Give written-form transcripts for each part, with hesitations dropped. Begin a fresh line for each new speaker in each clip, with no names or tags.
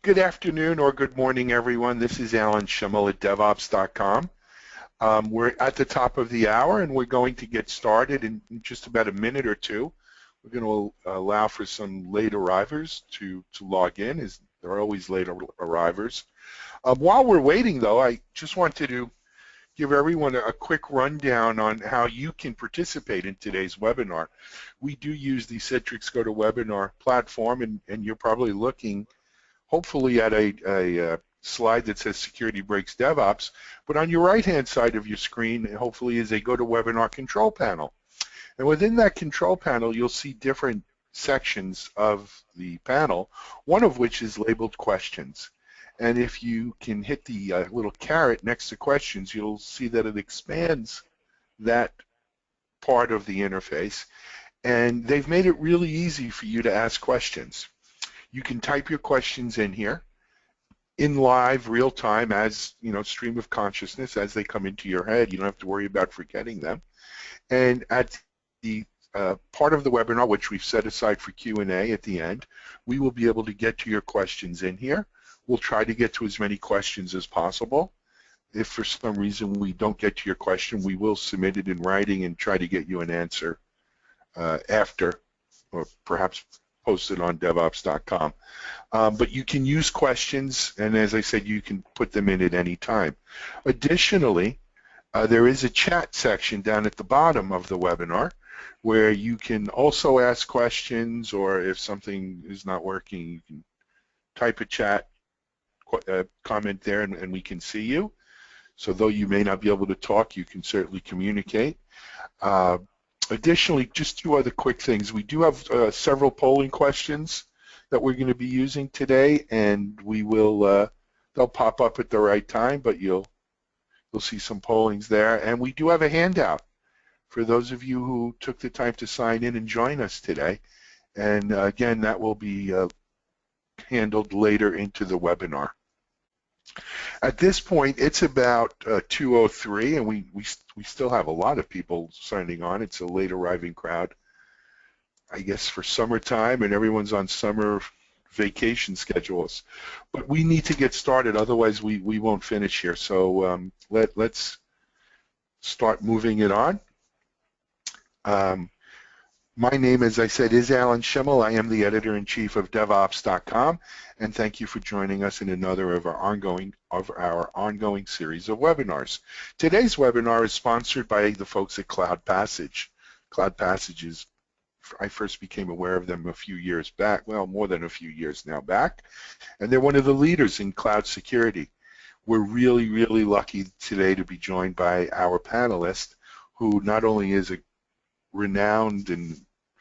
Good afternoon or good morning, everyone. This is Alan Schimmel at DevOps.com. We're at the top of the hour, and we're going to get started in just about a minute or two. We're going to allow for some late arrivers to log in, as there are always late arrivers. While we're waiting, though, I just wanted to give everyone a quick rundown on how you can participate in today's webinar. We do use the Citrix GoToWebinar platform, and you're probably looking hopefully at a slide that says Security Breaks DevOps, but on your right-hand side of your screen, hopefully, is a GoToWebinar control panel. And within that control panel, you'll see different sections of the panel, one of which is labeled questions. And if you can hit the little caret next to questions, you'll see that it expands that part of the interface. And they've made it really easy for you to ask questions. You can type your questions in here in live, real time, as stream of consciousness as they come into your head. You don't have to worry about forgetting them. And at the part of the webinar, which we've set aside for Q&A at the end, we will be able to get to your questions in here. We'll try to get to as many questions as possible. If for some reason we don't get to your question, we will submit it in writing and try to get you an answer after, or perhaps post it on DevOps.com. But you can use questions, and as I said, you can put them in at any time. Additionally, there is a chat section down at the bottom of the webinar where you can also ask questions, or if something is not working, you can type a chat comment there, and we can see you. So though you may not be able to talk, you can certainly communicate. Additionally, just two other quick things. We do have several polling questions that we're going to be using today, and we will they'll pop up at the right time, but you'll see some pollings there. And we do have a handout for those of you who took the time to sign in and join us today. And again, that will be handled later into the webinar. At this point, it's about 2:03, and we still have a lot of people signing on. It's a late arriving crowd, I guess, for summertime, and everyone's on summer vacation schedules. But we need to get started, otherwise we won't finish here. So let's start moving it on. My name, as I said, is Alan Schimmel. I am the editor-in-chief of DevOps.com, and thank you for joining us in another of our ongoing series of webinars. Today's webinar is sponsored by the folks at CloudPass. CloudPass is, I first became aware of them a few years back, well, more than a few years now back, and they're one of the leaders in cloud security. We're really, really lucky today to be joined by our panelist, who not only is a renowned and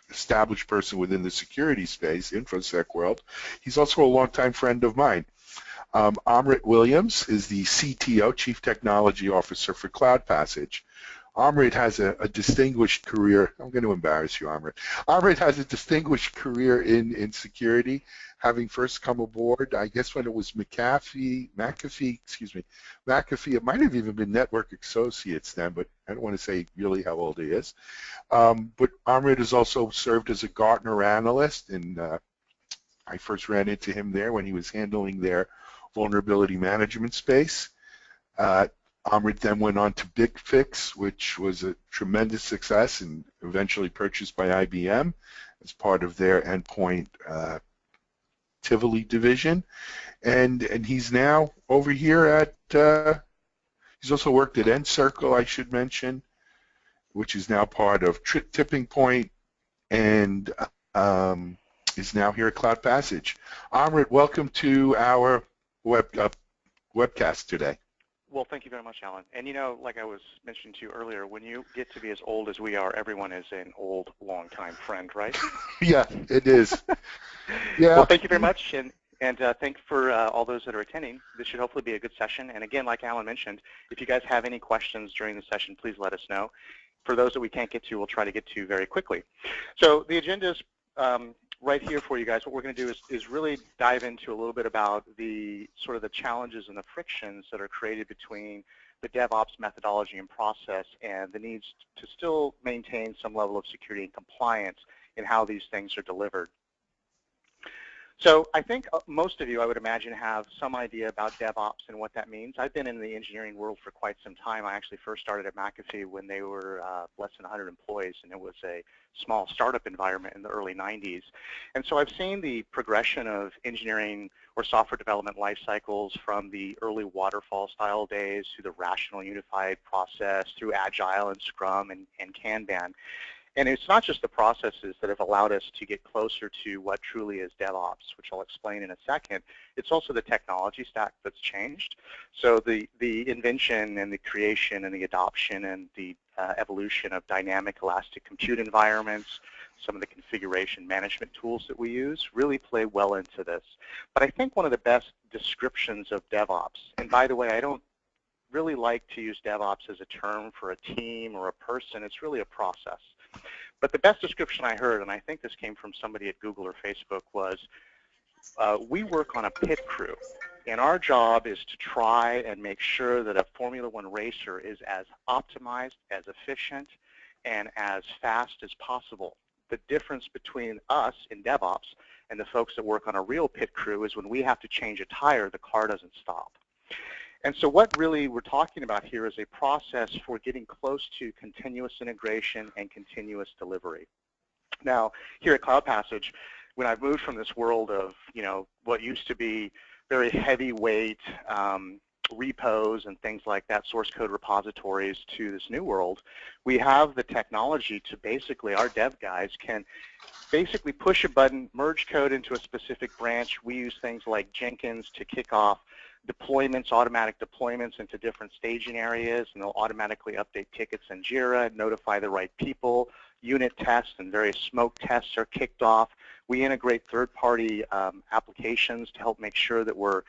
established person within the security space, InfoSec world, he's also a longtime friend of mine. Amrit Williams is the CTO, Chief Technology Officer for CloudPass. Amrit has a distinguished career. I'm going to embarrass you, Amrit. Amrit has a distinguished career in security, having first come aboard, I guess when it was McAfee, it might have even been Network Associates then, but I don't want to say really how old he is. But Amrit has also served as a Gartner analyst, and I first ran into him there when he was handling their vulnerability management space. Amrit then went on to BigFix, which was a tremendous success and eventually purchased by IBM as part of their endpoint Tivoli division. And he's now over here at, he's also worked at Encircle, I should mention, which is now part of Tipping Point, and is now here at CloudPass. Amrit, welcome to our webcast today.
Well, thank you very much, Alan. And like I was mentioning to you earlier, when you get to be as old as we are, everyone is an old, long-time friend, right?
Yeah, it is. Yeah.
Well, thank you very much, and thanks for all those that are attending. This should hopefully be a good session. And again, like Alan mentioned, if you guys have any questions during the session, please let us know. For those that we can't get to, we'll try to get to very quickly. So the agenda is right here for you guys. What we're going to do is really dive into a little bit about the sort of the challenges and the frictions that are created between the DevOps methodology and process and the needs to still maintain some level of security and compliance in how these things are delivered. So I think most of you, I would imagine, have some idea about DevOps and what that means. I've been in the engineering world for quite some time. I actually first started at McAfee when they were less than 100 employees, and it was a small startup environment in the early 90s. And so I've seen the progression of engineering or software development life cycles from the early waterfall style days to the rational unified process through Agile and Scrum and Kanban. And it's not just the processes that have allowed us to get closer to what truly is DevOps, which I'll explain in a second. It's also the technology stack that's changed. So the invention and the creation and the adoption and the evolution of dynamic elastic compute environments, some of the configuration management tools that we use really play well into this. But I think one of the best descriptions of DevOps, and by the way, I don't really like to use DevOps as a term for a team or a person. It's really a process. But the best description I heard, and I think this came from somebody at Google or Facebook, was we work on a pit crew, and our job is to try and make sure that a Formula One racer is as optimized, as efficient, and as fast as possible. The difference between us in DevOps and the folks that work on a real pit crew is when we have to change a tire, the car doesn't stop. And so what really we're talking about here is a process for getting close to continuous integration and continuous delivery. Now, here at CloudPass, when I've moved from this world of, what used to be very heavyweight repos and things like that, source code repositories, to this new world, we have the technology to basically, our dev guys can basically push a button, merge code into a specific branch. We use things like Jenkins to kick off deployments, automatic deployments into different staging areas, and they'll automatically update tickets in Jira, notify the right people. Unit tests and various smoke tests are kicked off. We integrate third-party applications to help make sure that we're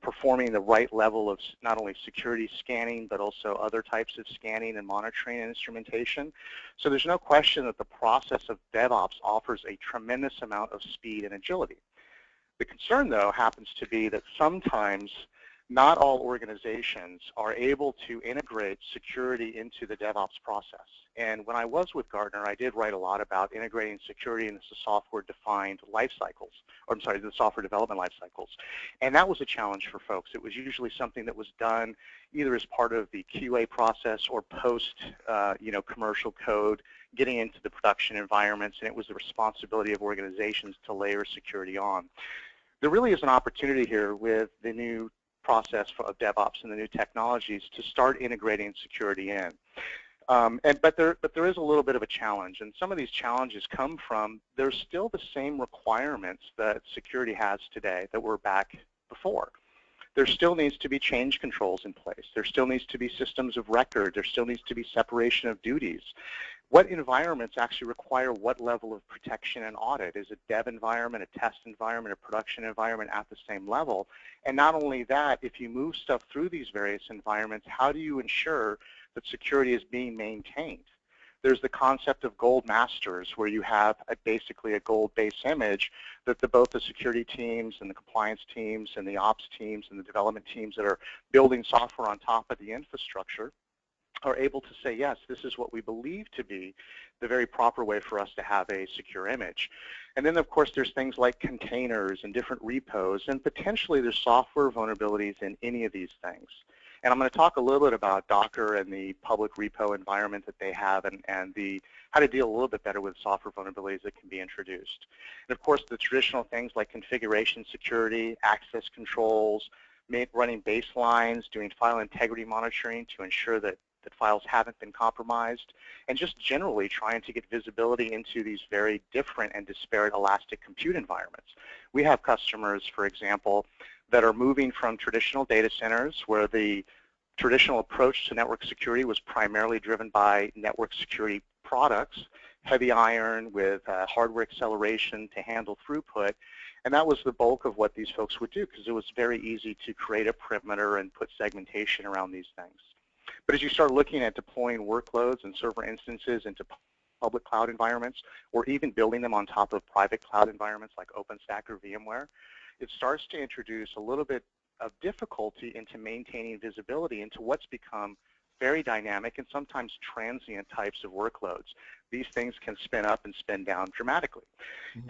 performing the right level of not only security scanning, but also other types of scanning and monitoring and instrumentation. So there's no question that the process of DevOps offers a tremendous amount of speed and agility. The concern, though, happens to be that sometimes not all organizations are able to integrate security into the DevOps process. And when I was with Gartner, I did write a lot about integrating security into the software-defined life cycles, or I'm sorry, the software development life cycles. And that was a challenge for folks. It was usually something that was done either as part of the QA process or post, commercial code, getting into the production environments, and it was the responsibility of organizations to layer security on. There really is an opportunity here with the new process of DevOps and the new technologies to start integrating security in. But there is a little bit of a challenge, and some of these challenges come from there's still the same requirements that security has today that were back before. There still needs to be change controls in place. There still needs to be systems of record. There still needs to be separation of duties. What environments actually require what level of protection and audit? Is a dev environment, a test environment, a production environment at the same level? And not only that, if you move stuff through these various environments, how do you ensure that security is being maintained? There's the concept of gold masters, where you have basically a gold base image that both the security teams and the compliance teams and the ops teams and the development teams that are building software on top of the infrastructure are able to say, yes, this is what we believe to be the very proper way for us to have a secure image. And then, of course, there's things like containers and different repos, and potentially there's software vulnerabilities in any of these things. And I'm going to talk a little bit about Docker and the public repo environment that they have, and how to deal a little bit better with software vulnerabilities that can be introduced. And of course, the traditional things like configuration security, access controls, running baselines, doing file integrity monitoring to ensure that files haven't been compromised, and just generally trying to get visibility into these very different and disparate elastic compute environments. We have customers, for example, that are moving from traditional data centers where the traditional approach to network security was primarily driven by network security products, heavy iron with hardware acceleration to handle throughput, and that was the bulk of what these folks would do because it was very easy to create a perimeter and put segmentation around these things. But as you start looking at deploying workloads and server instances into public cloud environments, or even building them on top of private cloud environments like OpenStack or VMware, it starts to introduce a little bit of difficulty into maintaining visibility into what's become very dynamic and sometimes transient types of workloads. These things can spin up and spin down dramatically.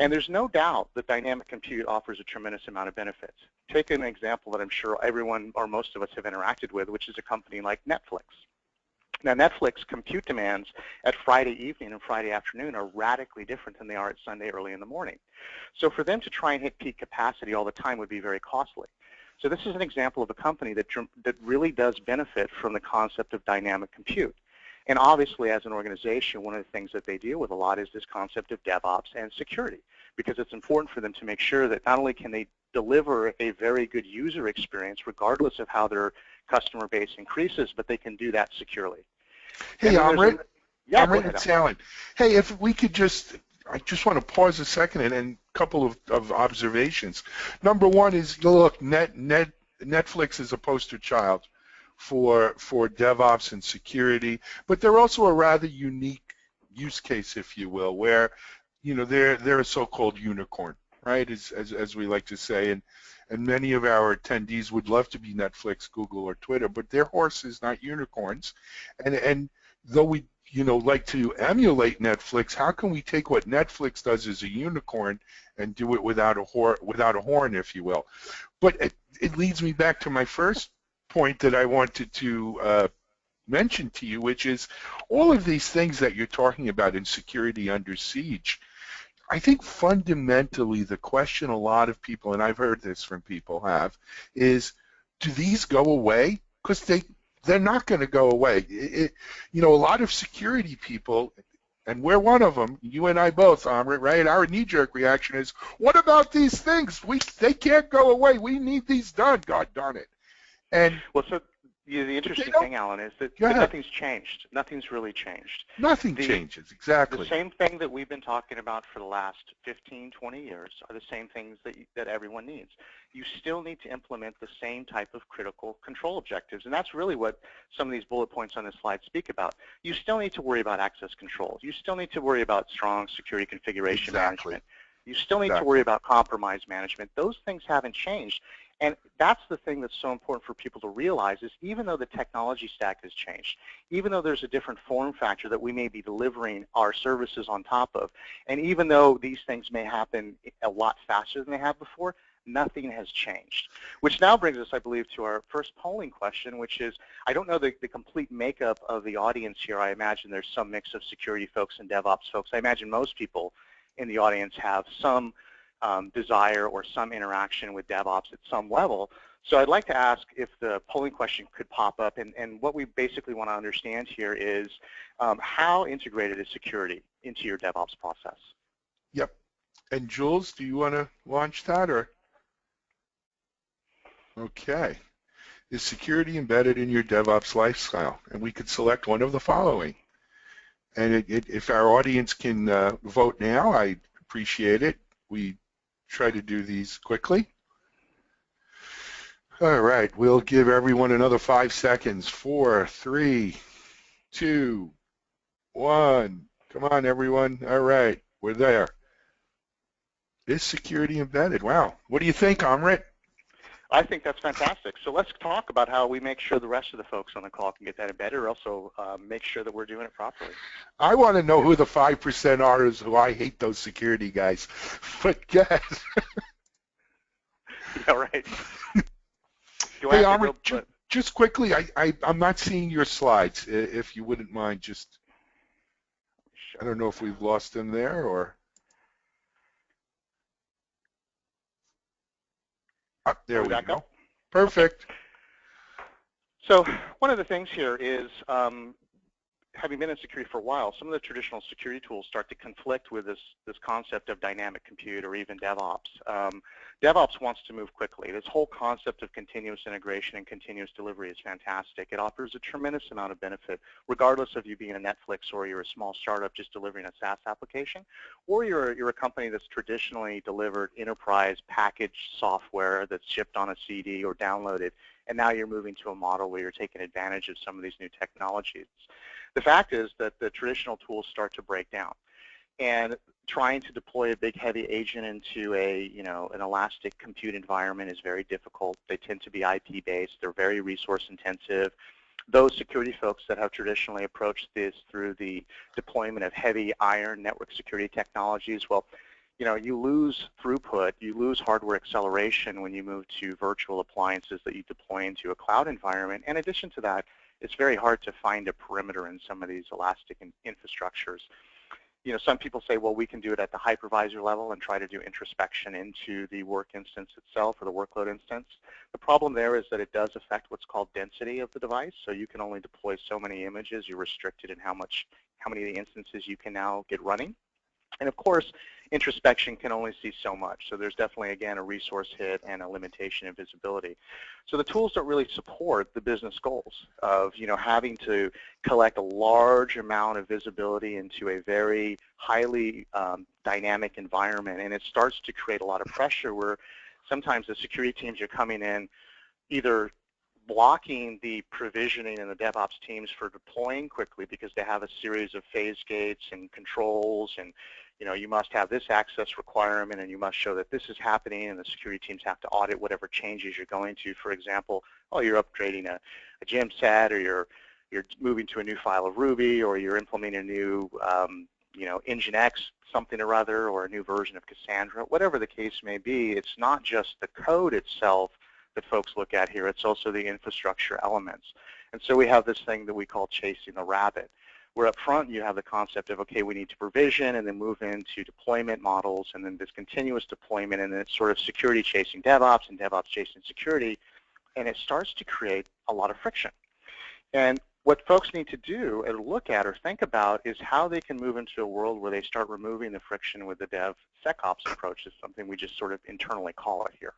And there's no doubt that dynamic compute offers a tremendous amount of benefits. Take an example that I'm sure everyone or most of us have interacted with, which is a company like Netflix. Now, Netflix compute demands at Friday evening and Friday afternoon are radically different than they are at Sunday early in the morning. So for them to try and hit peak capacity all the time would be very costly. So this is an example of a company that really does benefit from the concept of dynamic compute. And obviously, as an organization, one of the things that they deal with a lot is this concept of DevOps and security, because it's important for them to make sure that not only can they deliver a very good user experience regardless of how their customer base increases, but they can do that securely.
Hey, Amrit.
Yeah,
Amrit, it's Alan. Hey, if we could I just want to pause a second and a couple of observations. Number one is, look, Netflix is a poster child for DevOps and security, but they're also a rather unique use case, if you will, where, you know, they're a so-called unicorn, right, as we like to say, and many of our attendees would love to be Netflix, Google, or Twitter, but their horse is not unicorns, and though we, you know, like to emulate Netflix, how can we take what Netflix does as a unicorn and do it without a horn, if you will? But it leads me back to my first point that I wanted to mention to you, which is all of these things that you're talking about in security under siege. I think fundamentally the question a lot of people, and I've heard this from people, is, do these go away? Because they're not going to go away. You know, a lot of security people, and we're one of them, you and I both, Amrit, right? Our knee-jerk reaction is, what about these things? They can't go away. We need these done, God darn it. And
well, so the interesting thing, Alan, is that nothing's changed. Nothing's really changed.
Nothing changes, exactly.
The same thing that we've been talking about for the last 15, 20 years are the same things that everyone needs. You still need to implement the same type of critical control objectives, and that's really what some of these bullet points on this slide speak about. You still need to worry about access controls. You still need to worry about strong security configuration management. You still need to worry about compromise management. Those things haven't changed. And that's the thing that's so important for people to realize is even though the technology stack has changed, even though there's a different form factor that we may be delivering our services on top of, and even though these things may happen a lot faster than they have before, nothing has changed. Which now brings us, I believe, to our first polling question, which is, I don't know the complete makeup of the audience here. I imagine there's some mix of security folks and DevOps folks. I imagine most people in the audience have some desire or some interaction with DevOps at some level. So I'd like to ask if the polling question could pop up, and what we basically want to understand here is how integrated is security into your DevOps process?
Yep. And Jules, do you want to launch that, or? Okay. Is security embedded in your DevOps lifestyle? And we could select one of the following. And if our audience can vote now, I'd appreciate it. We try to do these quickly. All right, we'll give everyone another 5 seconds. 4, 3, 2, 1. Come on, everyone. All right, we're there. Is security embedded? Wow. What do you think, Amrit?
I think that's fantastic. So let's talk about how we make sure the rest of the folks on the call can get that embedded, or also make sure that we're doing it properly.
I want to know who the 5% are who I hate those security guys. But guys.
Yeah, right.
Hey, Amrit, just quickly, I'm not seeing your slides. If you wouldn't mind, just, I don't know if we've lost them there or. There we go. Perfect.
Okay. So one of the things here is, having been in security for a while, some of the traditional security tools start to conflict with this concept of dynamic compute or even DevOps. DevOps wants to move quickly. This whole concept of continuous integration and continuous delivery is fantastic. It offers a tremendous amount of benefit, regardless of you being a Netflix or you're a small startup just delivering a SaaS application, or you're a company that's traditionally delivered enterprise packaged software that's shipped on a CD or downloaded, and now you're moving to a model where you're taking advantage of some of these new technologies. The fact is that the traditional tools start to break down, and trying to deploy a big heavy agent into an elastic compute environment is very difficult. They tend to be IP based. They're very resource intensive. Those security folks that have traditionally approached this through the deployment of heavy iron network security technologies, well, you lose throughput, you lose hardware acceleration when you move to virtual appliances that you deploy into a cloud environment. In addition to that, it's very hard to find a perimeter in some of these elastic infrastructures. Some people say, well, we can do it at the hypervisor level and try to do introspection into the work instance itself or the workload instance. The problem there is that it does affect what's called density of the device, so you can only deploy so many images. You're restricted in how many of the instances you can now get running. And of course, introspection can only see so much. So there's definitely, again, a resource hit and a limitation in visibility. So the tools don't really support the business goals of, having to collect a large amount of visibility into a very highly dynamic environment. And it starts to create a lot of pressure where sometimes the security teams are coming in either blocking the provisioning in the DevOps teams for deploying quickly because they have a series of phase gates and controls, and you must have this access requirement and you must show that this is happening, and the security teams have to audit whatever changes you're going to. For example, you're upgrading a gem set, or you're moving to a new file of Ruby, or you're implementing a new Nginx something or other, or a new version of Cassandra. Whatever the case may be, it's not just the code itself that folks look at here, it's also the infrastructure elements. And so we have this thing that we call chasing the rabbit, where up front you have the concept of, okay, we need to provision and then move into deployment models, and then this continuous deployment, and then it's sort of security chasing DevOps and DevOps chasing security, and it starts to create a lot of friction. And what folks need to do and look at or think about is how they can move into a world where they start removing the friction with the DevSecOps approach. Is something we just sort of internally call it here.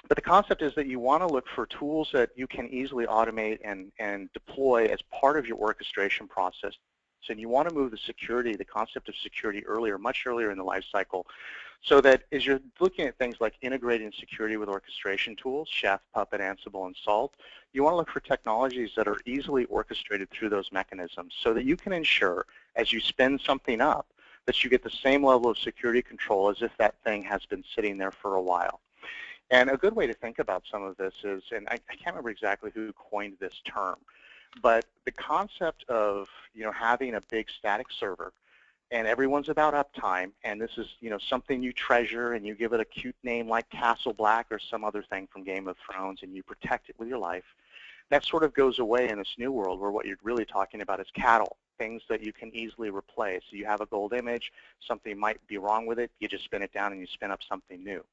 But the concept is that you want to look for tools that you can easily automate and deploy as part of your orchestration process. And you want to move the security, the concept of security earlier, much earlier in the life cycle, so that as you're looking at things like integrating security with orchestration tools, Chef, Puppet, Ansible, and Salt, you want to look for technologies that are easily orchestrated through those mechanisms so that you can ensure, as you spin something up, that you get the same level of security control as if that thing has been sitting there for a while. And a good way to think about some of this is, and I can't remember exactly who coined this term, but the concept of having a big static server, and everyone's about uptime, and this is something you treasure, and you give it a cute name like Castle Black or some other thing from Game of Thrones, and you protect it with your life. That sort of goes away in this new world where what you're really talking about is cattle, things that you can easily replace. So you have a gold image, something might be wrong with it, you just spin it down and you spin up something new.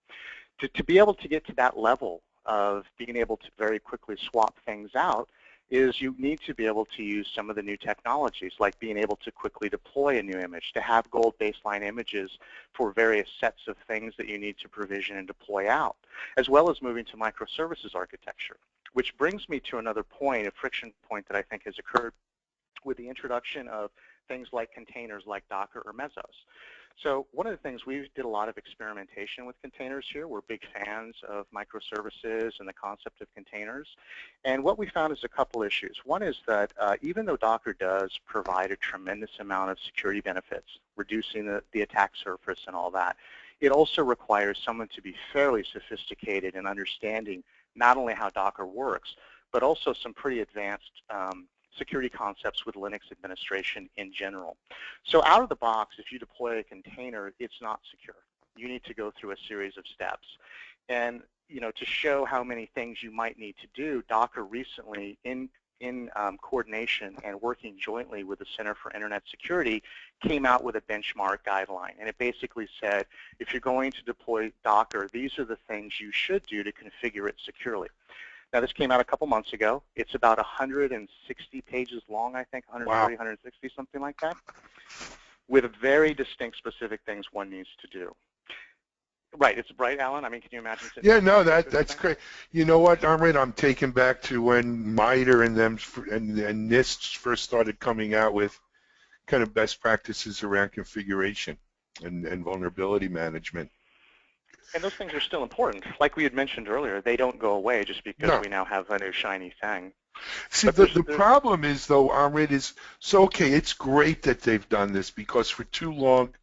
To be able to get to that level of being able to very quickly swap things out is you need to be able to use some of the new technologies, like being able to quickly deploy a new image, to have gold baseline images for various sets of things that you need to provision and deploy out, as well as moving to microservices architecture, which brings me to another point, a friction point that I think has occurred with the introduction of things like containers like Docker or Mesos. So one of the things, we did a lot of experimentation with containers here. We're big fans of microservices and the concept of containers. And what we found is a couple issues. One is that even though Docker does provide a tremendous amount of security benefits, reducing the attack surface and all that, it also requires someone to be fairly sophisticated in understanding not only how Docker works, but also some pretty advanced security concepts with Linux administration in general. So out of the box, if you deploy a container, it's not secure. You need to go through a series of steps. And to show how many things you might need to do, Docker recently, in coordination and working jointly with the Center for Internet Security, came out with a benchmark guideline. And it basically said, if you're going to deploy Docker, these are the things you should do to configure it securely. Now, this came out a couple months ago. It's about 160 pages long, I think, 140, wow. 160, something like that, with very distinct, specific things one needs to do. Right, it's right, Alan? I mean, can you imagine?
Yeah, no, that's great. You know what, Amrit, I'm taken back to when MITRE and NIST first started coming out with kind of best practices around configuration and vulnerability management.
And those things are still important. Like we had mentioned earlier, they don't go away just because we now have a new shiny thing.
See, the problem is, though, Amrit, is, so okay, it's great that they've done this, because for too long,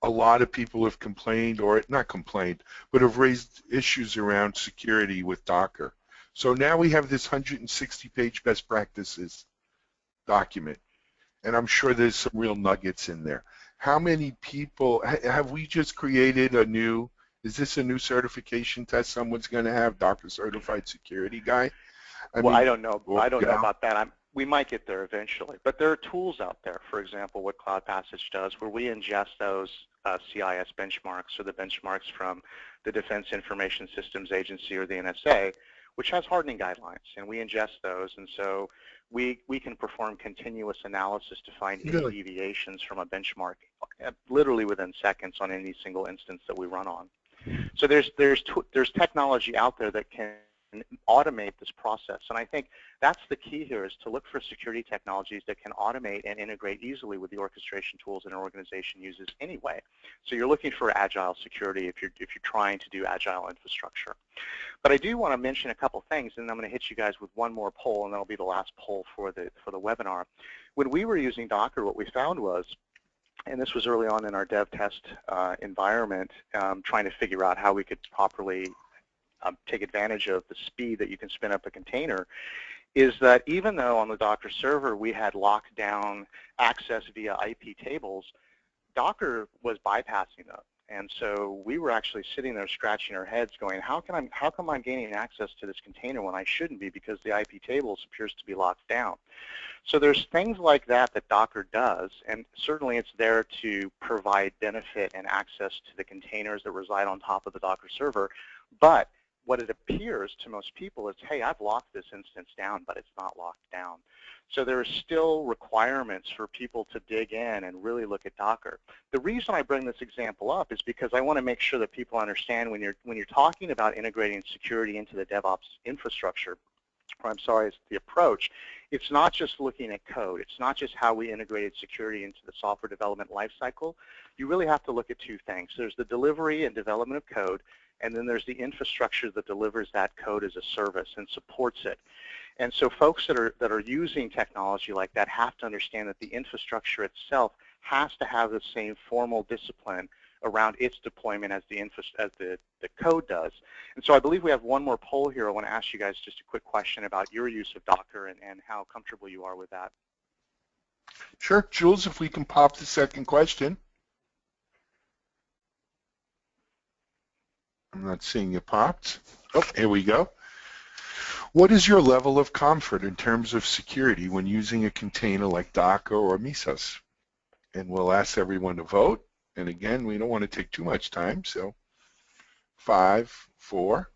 a lot of people have complained, or not complained, but have raised issues around security with Docker. So now we have this 160-page best practices document, and I'm sure there's some real nuggets in there. How many people, have we just created a new, is this a new certification test someone's going to have, Docker Certified Security Guy?
I don't know. I don't know
yeah.
about that. We might get there eventually. But there are tools out there, for example, what CloudPass does, where we ingest those CIS benchmarks or the benchmarks from the Defense Information Systems Agency or the NSA, which has hardening guidelines, and we ingest those. And so we can perform continuous analysis to find any deviations from a benchmark literally within seconds on any single instance that we run on. So there's technology out there that can automate this process, and I think that's the key here, is to look for security technologies that can automate and integrate easily with the orchestration tools that an organization uses anyway. So you're looking for agile security if you're trying to do agile infrastructure. But I do want to mention a couple things, and I'm going to hit you guys with one more poll, and that'll be the last poll for the webinar. When we were using Docker, what we found was, and this was early on in our dev test environment, trying to figure out how we could properly take advantage of the speed that you can spin up a container, is that even though on the Docker server we had locked down access via IP tables, Docker was bypassing them. And so we were actually sitting there scratching our heads going, how come I'm gaining access to this container when I shouldn't be, because the IP tables appears to be locked down. So there's things like that that Docker does, and certainly it's there to provide benefit and access to the containers that reside on top of the Docker server. But what it appears to most people is, hey, I've locked this instance down, but it's not locked down. So there are still requirements for people to dig in and really look at Docker. The reason I bring this example up is because I want to make sure that people understand when you're talking about integrating security into the DevOps infrastructure, or I'm sorry, it's the approach, it's not just looking at code. It's not just how we integrated security into the software development lifecycle. You really have to look at two things. There's the delivery and development of code, and then there's the infrastructure that delivers that code as a service and supports it. And so folks that are using technology like that have to understand that the infrastructure itself has to have the same formal discipline around its deployment as the code does. And so I believe we have one more poll here. I want to ask you guys just a quick question about your use of Docker and how comfortable you are with that.
Sure, Jules, if we can pop the second question. I'm not seeing it popped. Oh, here we go. What is your level of comfort in terms of security when using a container like Docker or Mesos? And we'll ask everyone to vote. And again, we don't want to take too much time, so 5, 4,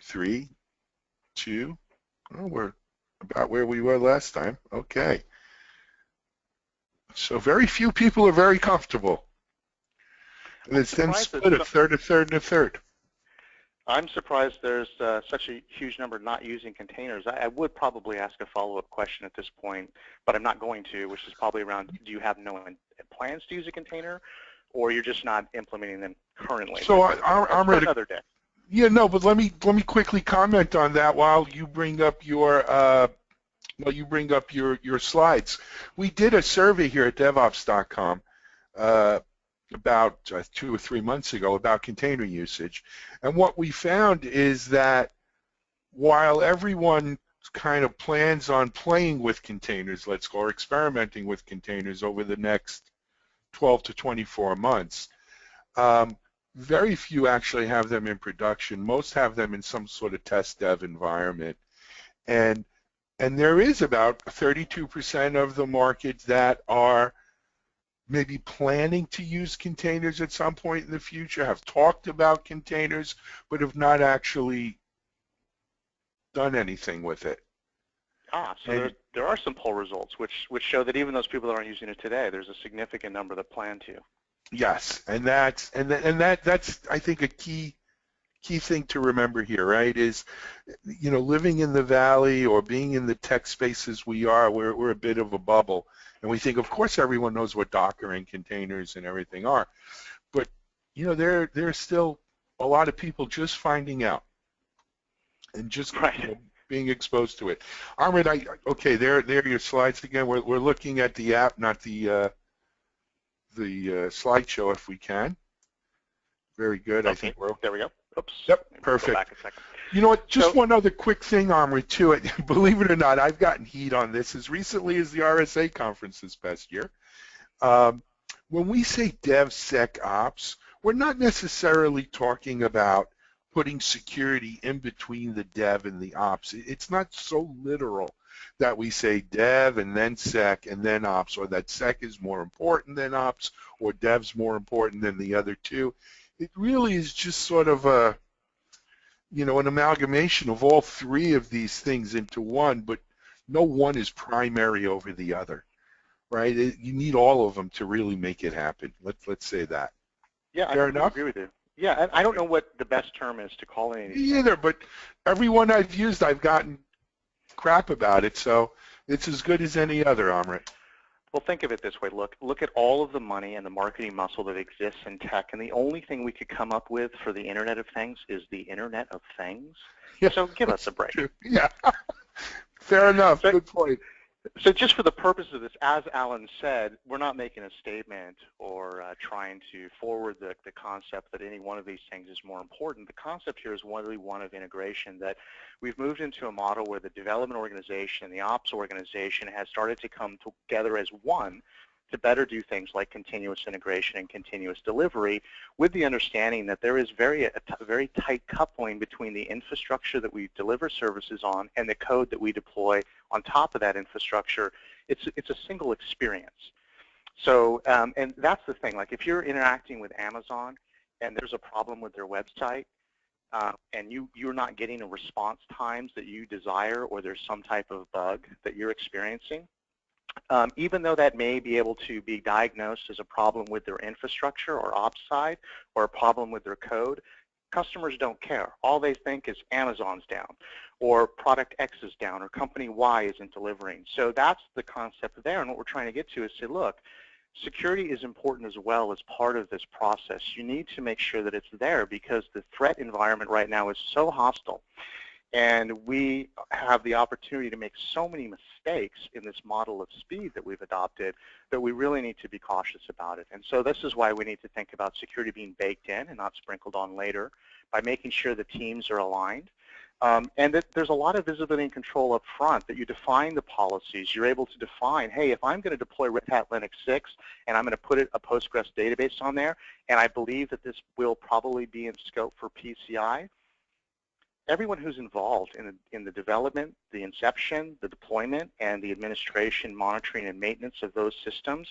3, 2, oh, we're about where we were last time. Okay. So very few people are very comfortable. And it's then split a third, a third, and a third.
I'm surprised there's such a huge number not using containers. I would probably ask a follow-up question at this point, but I'm not going to, which is probably around, do you have no plans to use a container, or you're just not implementing them currently?
So I'm ready.
Another day.
Yeah, no, but let me quickly comment on that while you bring up your your slides. We did a survey here at DevOps.com about 2 or 3 months ago about container usage, and what we found is that while everyone kind of plans on playing with containers, let's go, or experimenting with containers over the next 12 to 24 months, very few actually have them in production. Most have them in some sort of test dev environment, and there is about 32% of the market that are maybe planning to use containers at some point in the future, have talked about containers, but have not actually done anything with it.
So there are some poll results which show that even those people that aren't using it today, there's a significant number that plan to.
Yes, and that's I think a key thing to remember here, right? Is, you know, living in the valley or being in the tech spaces we are, we're a bit of a bubble, and we think, of course, everyone knows what Docker and containers and everything are, but you know, there's still a lot of people just finding out and just being exposed to it. Ahmed, okay, there are your slides again. We're looking at the app, not the slideshow, if we can. Very good.
Okay.
I think we're
there. We go. Oops.
Yep. Perfect.
Go back a second.
You know what? Just
So,
one other quick thing, Omri, too. Believe it or not, I've gotten heat on this as recently as the RSA conference this past year. Um, when we say DevSecOps, we're not necessarily talking about putting security in between the dev and the ops. It's not so literal that we say dev and then sec and then ops, or that sec is more important than ops, or dev's more important than the other two. It really is just sort of a, an amalgamation of all three of these things into one, but no one is primary over the other, right? You need all of them to really make it happen. Let's say that.
yeah, I
Fair
completely
enough?
agree with you. Yeah, and I don't know what the best term is to call any of these
Me
things.
either, but everyone I've used, I've gotten crap about it, so it's as good as any other, Omri.
Well, think of it this way. Look at all of the money and the marketing muscle that exists in tech, and the only thing we could come up with for the Internet of Things is the Internet of Things.
Yeah,
So give us
that's
a break.
true. Yeah, fair enough.
So,
Good point.
so just for the purpose of this, as Alan said, we're not making a statement or trying to forward the concept that any one of these things is more important. The concept here is really one of integration, that we've moved into a model where the development organization and the ops organization has started to come together as one to better do things like continuous integration and continuous delivery, with the understanding that there is a very tight coupling between the infrastructure that we deliver services on and the code that we deploy on top of that infrastructure. It's a single experience. So, and that's the thing. Like if you're interacting with Amazon and there's a problem with their website, and you're not getting the response times that you desire, or there's some type of bug that you're experiencing, even though that may be able to be diagnosed as a problem with their infrastructure or ops side, or a problem with their code, customers don't care. All they think is Amazon's down, or product X is down, or company Y isn't delivering. So that's the concept there, and what we're trying to get to is say, look, security is important as well as part of this process. You need to make sure that it's there, because the threat environment right now is so hostile. And we have the opportunity to make so many mistakes in this model of speed that we've adopted that we really need to be cautious about it. And so this is why we need to think about security being baked in and not sprinkled on later, by making sure the teams are aligned. And that there's a lot of visibility and control up front, that you define the policies. You're able to define, hey, if I'm going to deploy Red Hat Linux 6 and I'm going to put a Postgres database on there, and I believe that this will probably be in scope for PCI, everyone who's involved in the development, the inception, the deployment, and the administration, monitoring, and maintenance of those systems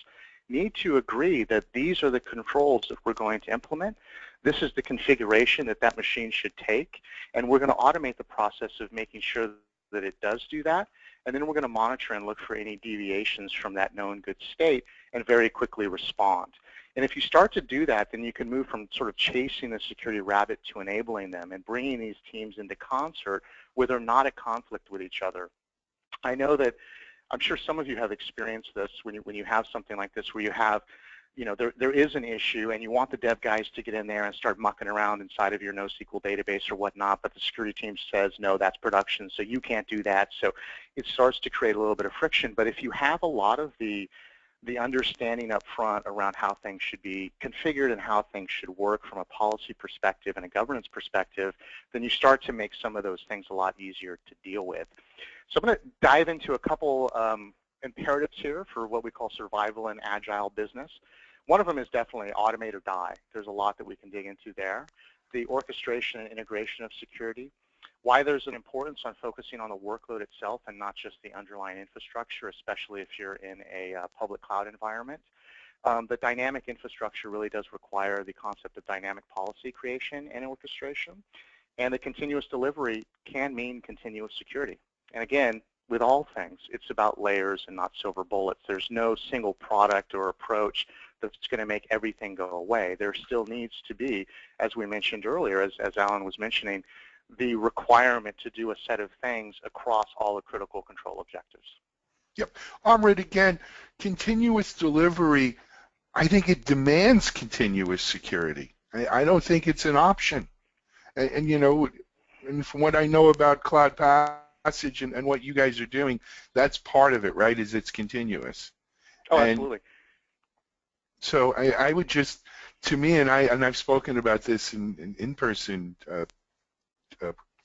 need to agree that these are the controls that we're going to implement. This is the configuration that that machine should take, and we're going to automate the process of making sure that it does do that, and then we're going to monitor and look for any deviations from that known good state and very quickly respond. And if you start to do that, then you can move from sort of chasing the security rabbit to enabling them and bringing these teams into concert where they're not at conflict with each other. I know that, I'm sure some of you have experienced this when you have something like this, where you have, there is an issue and you want the dev guys to get in there and start mucking around inside of your NoSQL database or whatnot, but the security team says, no, that's production, so you can't do that. So it starts to create a little bit of friction. But if you have a lot of the understanding up front around how things should be configured and how things should work from a policy perspective and a governance perspective, then you start to make some of those things a lot easier to deal with. So I'm going to dive into a couple imperatives here for what we call survival and agile business. One of them is definitely automate or die. There's a lot that we can dig into there. The orchestration and integration of security. Why there's an importance on focusing on the workload itself and not just the underlying infrastructure, especially if you're in a public cloud environment. The dynamic infrastructure really does require the concept of dynamic policy creation and orchestration. And the continuous delivery can mean continuous security. And again, with all things, it's about layers and not silver bullets. There's no single product or approach that's going to make everything go away. There still needs to be, as we mentioned earlier, as Alan was mentioning, the requirement to do a set of things across all the critical control objectives.
Yep. Amrit, again, continuous delivery, I think it demands continuous security. I don't think it's an option. And from what I know about CloudPass and what you guys are doing, that's part of it, right, is it's continuous.
Oh, absolutely.
So I would just, to me, and I've spoken about this in person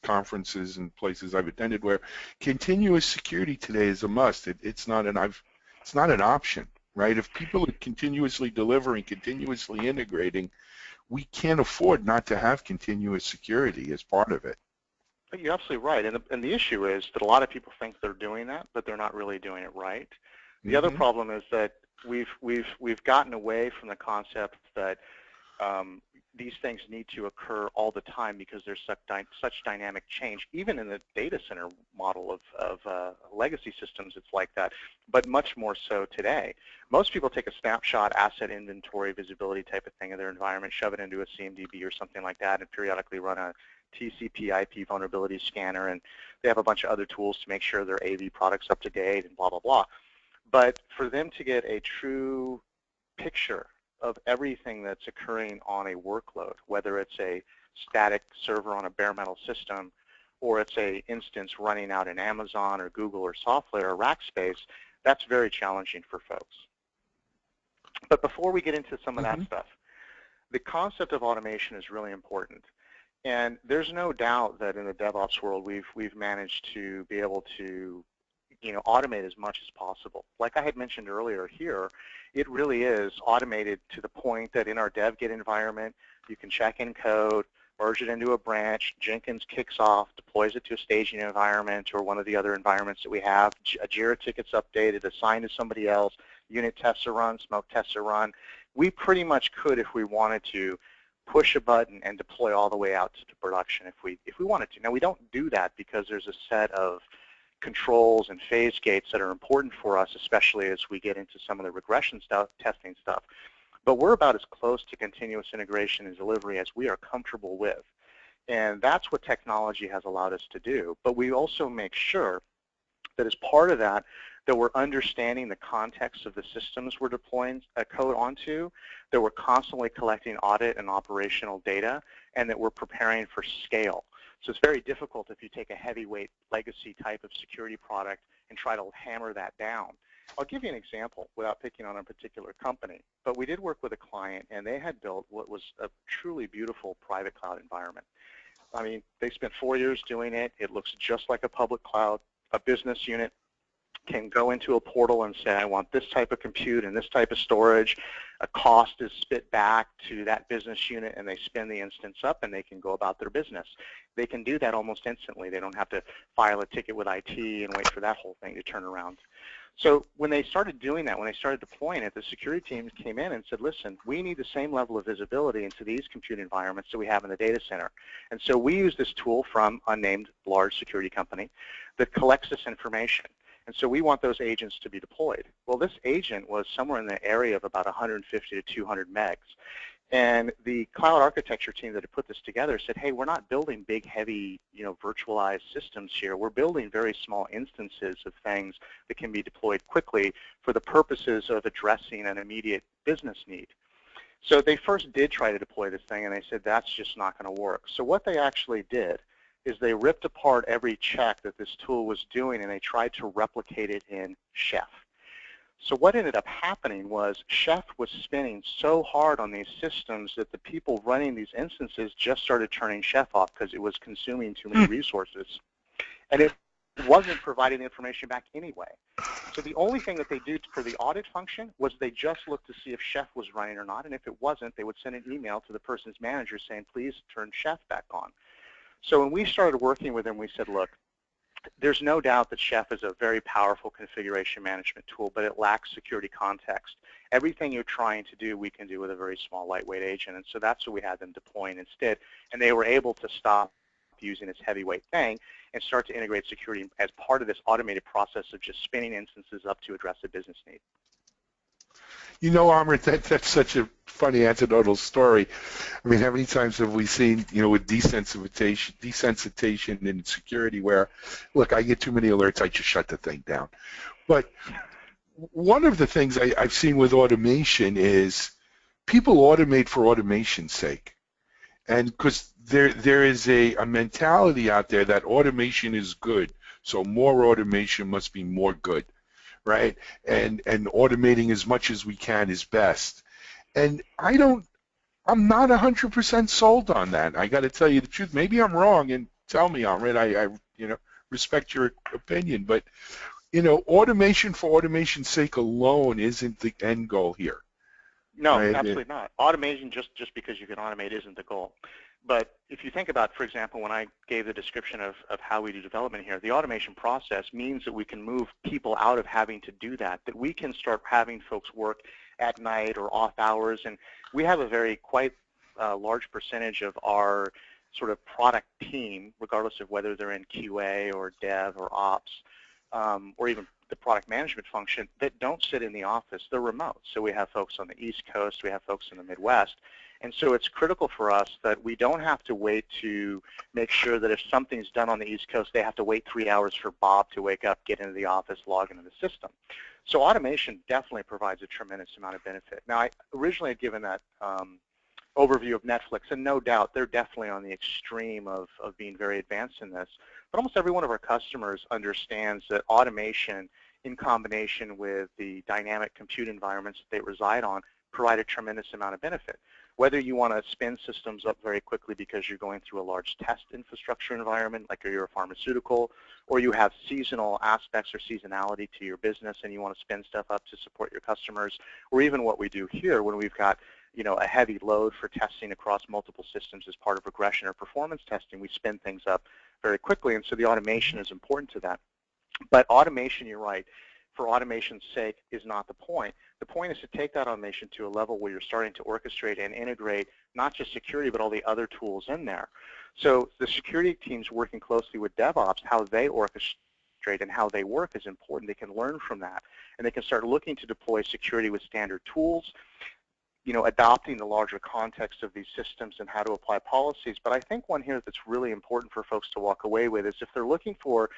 conferences and places I've attended where continuous security today is a must. It's not an option, right? If people are continuously delivering, continuously integrating, we can't afford not to have continuous security as part of it.
You're absolutely right, and the issue is that a lot of people think they're doing that, but they're not really doing it right. The other problem is that we've gotten away from the concept that these things need to occur all the time because there's such dynamic change. Even in the data center model of legacy systems, it's like that, but much more so today. Most people take a snapshot, asset inventory, visibility type of thing of their environment, shove it into a CMDB or something like that, and periodically run a TCP/IP vulnerability scanner, and they have a bunch of other tools to make sure their AV product's up to date and blah, blah, blah. But for them to get a true picture of everything that's occurring on a workload, whether it's a static server on a bare metal system or it's a instance running out in Amazon or Google or Software or Rackspace, that's very challenging for folks. But before we get into some of that stuff, the concept of automation is really important. And there's no doubt that in the DevOps world, we've managed to be able to automate as much as possible. Like I had mentioned earlier here, it really is automated to the point that in our DevGit environment, you can check in code, merge it into a branch, Jenkins kicks off, deploys it to a staging environment or one of the other environments that we have, a JIRA ticket's updated, assigned to somebody else, unit tests are run, smoke tests are run. We pretty much could, if we wanted to, push a button and deploy all the way out to production if we wanted to. Now, we don't do that because there's a set of controls and phase gates that are important for us, especially as we get into some of the regression stuff, testing stuff. But we're about as close to continuous integration and delivery as we are comfortable with. And that's what technology has allowed us to do. But we also make sure that as part of that, that we're understanding the context of the systems we're deploying code onto, that we're constantly collecting audit and operational data, and that we're preparing for scale. So it's very difficult if you take a heavyweight legacy type of security product and try to hammer that down. I'll give you an example without picking on a particular company, but we did work with a client, and they had built what was a truly beautiful private cloud environment. I mean, they spent 4 years doing it. It looks just like a public cloud. A business unit can go into a portal and say, I want this type of compute and this type of storage. A cost is spit back to that business unit, and they spin the instance up, and they can go about their business. They can do that almost instantly. They don't have to file a ticket with IT and wait for that whole thing to turn around. So when they started doing that, when they started deploying it, the security teams came in and said, listen, we need the same level of visibility into these compute environments that we have in the data center. And so we use this tool from a unnamed large security company that collects this information. And so we want those agents to be deployed. Well, this agent was somewhere in the area of about 150 to 200 megs. And the cloud architecture team that had put this together said, hey, we're not building big, heavy, virtualized systems here. We're building very small instances of things that can be deployed quickly for the purposes of addressing an immediate business need. So they first did try to deploy this thing, and they said, that's just not going to work. So what they actually did is they ripped apart every check that this tool was doing, and they tried to replicate it in Chef. So what ended up happening was Chef was spinning so hard on these systems that the people running these instances just started turning Chef off because it was consuming too many resources. And it wasn't providing information back anyway. So the only thing that they did for the audit function was they just looked to see if Chef was running or not, and if it wasn't, they would send an email to the person's manager saying, please turn Chef back on. So when we started working with them, we said, look, there's no doubt that Chef is a very powerful configuration management tool, but it lacks security context. Everything you're trying to do, we can do with a very small, lightweight agent, and so that's what we had them deploying instead, and they were able to stop using this heavyweight thing and start to integrate security as part of this automated process of just spinning instances up to address a business need.
You know, Amrit, that's such a funny anecdotal story. I mean, how many times have we seen, with desensitization in security where, look, I get too many alerts, I just shut the thing down. But one of the things I've seen with automation is people automate for automation's sake. And because there is a mentality out there that automation is good, so more automation must be more good. Right, and automating as much as we can is best. And I'm not 100% sold on that. I got to tell you the truth. Maybe I'm wrong, and tell me, Amrit. I respect your opinion, but automation for automation's sake alone isn't the end goal here,
No,
right?
absolutely not. Automation just because you can automate isn't the goal. But if you think about, for example, when I gave the description of how we do development here, the automation process means that we can move people out of having to do that we can start having folks work at night or off hours. And we have a quite large percentage of our sort of product team, regardless of whether they're in QA or dev or ops, or even the product management function, that don't sit in the office. They're remote. So we have folks on the East Coast, we have folks in the Midwest. And so it's critical for us that we don't have to wait to make sure that if something's done on the East Coast, they have to wait 3 hours for Bob to wake up, get into the office, log into the system. So automation definitely provides a tremendous amount of benefit. Now, I originally had given that overview of Netflix, and no doubt they're definitely on the extreme of being very advanced in this. But almost every one of our customers understands that automation in combination with the dynamic compute environments that they reside on provide a tremendous amount of benefit. Whether you want to spin systems up very quickly because you're going through a large test infrastructure environment, like you're a pharmaceutical, or you have seasonal aspects or seasonality to your business and you want to spin stuff up to support your customers, or even what we do here when we've got a heavy load for testing across multiple systems as part of regression or performance testing, we spin things up very quickly, and so the automation is important to that. But automation, you're right, for automation's sake is not the point. The point is to take that automation to a level where you're starting to orchestrate and integrate not just security, but all the other tools in there. So the security teams working closely with DevOps, how they orchestrate and how they work is important. They can learn from that, and they can start looking to deploy security with standard tools, adopting the larger context of these systems and how to apply policies. But I think one here that's really important for folks to walk away with is if they're looking for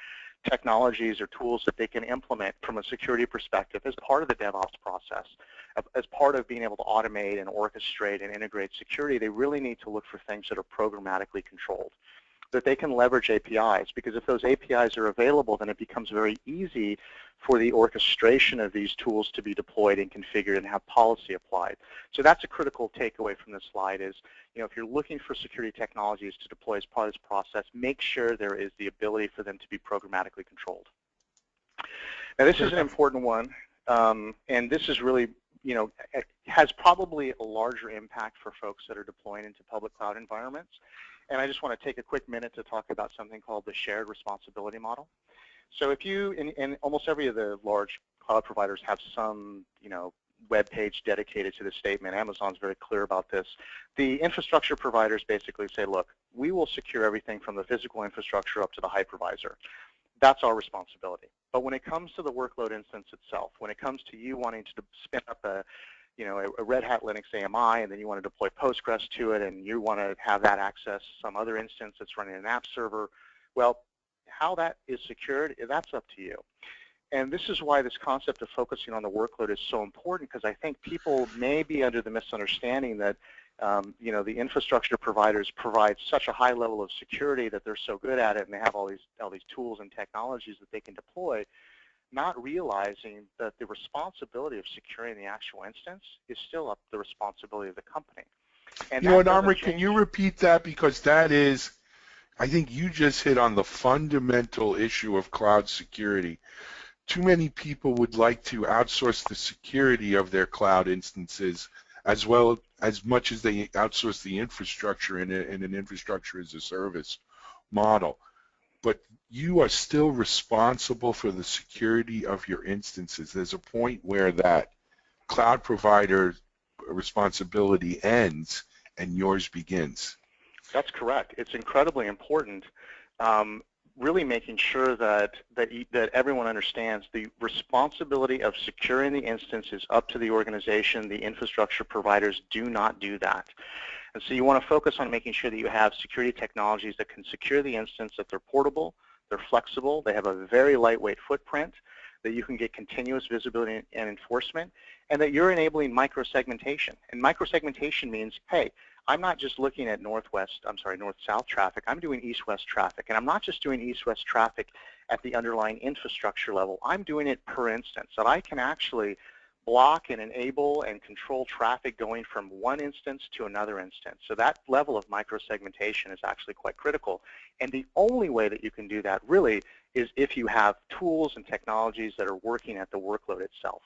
technologies or tools that they can implement from a security perspective as part of the DevOps process, as part of being able to automate and orchestrate and integrate security, they really need to look for things that are programmatically controlled, that they can leverage APIs, because if those APIs are available, then it becomes very easy for the orchestration of these tools to be deployed and configured and have policy applied. So that's a critical takeaway from this slide is, if you're looking for security technologies to deploy as part of this process, make sure there is the ability for them to be programmatically controlled. Now this is an important one, and this is really, has probably a larger impact for folks that are deploying into public cloud environments. And I just want to take a quick minute to talk about something called the shared responsibility model. So if you, and almost every of the large cloud providers have some, web page dedicated to this statement. Amazon's very clear about this. The infrastructure providers basically say, look, we will secure everything from the physical infrastructure up to the hypervisor. That's our responsibility. But when it comes to the workload instance itself, when it comes to you wanting to spin up a Red Hat Linux AMI, and then you want to deploy Postgres to it, and you want to have that access some other instance that's running an app server, well, how that is secured, that's up to you. And this is why this concept of focusing on the workload is so important, because I think people may be under the misunderstanding that the infrastructure providers provide such a high level of security that they're so good at it, and they have all these tools and technologies that they can deploy, not realizing that the responsibility of securing the actual instance is still up to the responsibility of the company. And
Amrit, can you repeat that? Because that is, I think you just hit on the fundamental issue of cloud security. Too many people would like to outsource the security of their cloud instances as much as they outsource the infrastructure in an infrastructure as a service model. But you are still responsible for the security of your instances. There's a point where that cloud provider responsibility ends and yours begins.
That's correct. It's incredibly important, really making sure that everyone understands the responsibility of securing the instance is up to the organization. The infrastructure providers do not do that. And so you want to focus on making sure that you have security technologies that can secure the instance, that they're portable, they're flexible, they have a very lightweight footprint, that you can get continuous visibility and enforcement, and that you're enabling microsegmentation. And microsegmentation means, hey, I'm not just looking at north-south traffic, I'm doing east-west traffic. And I'm not just doing east-west traffic at the underlying infrastructure level, I'm doing it per instance, that I can actually block and enable and control traffic going from one instance to another instance. So that level of microsegmentation is actually quite critical. And the only way that you can do that really is if you have tools and technologies that are working at the workload itself.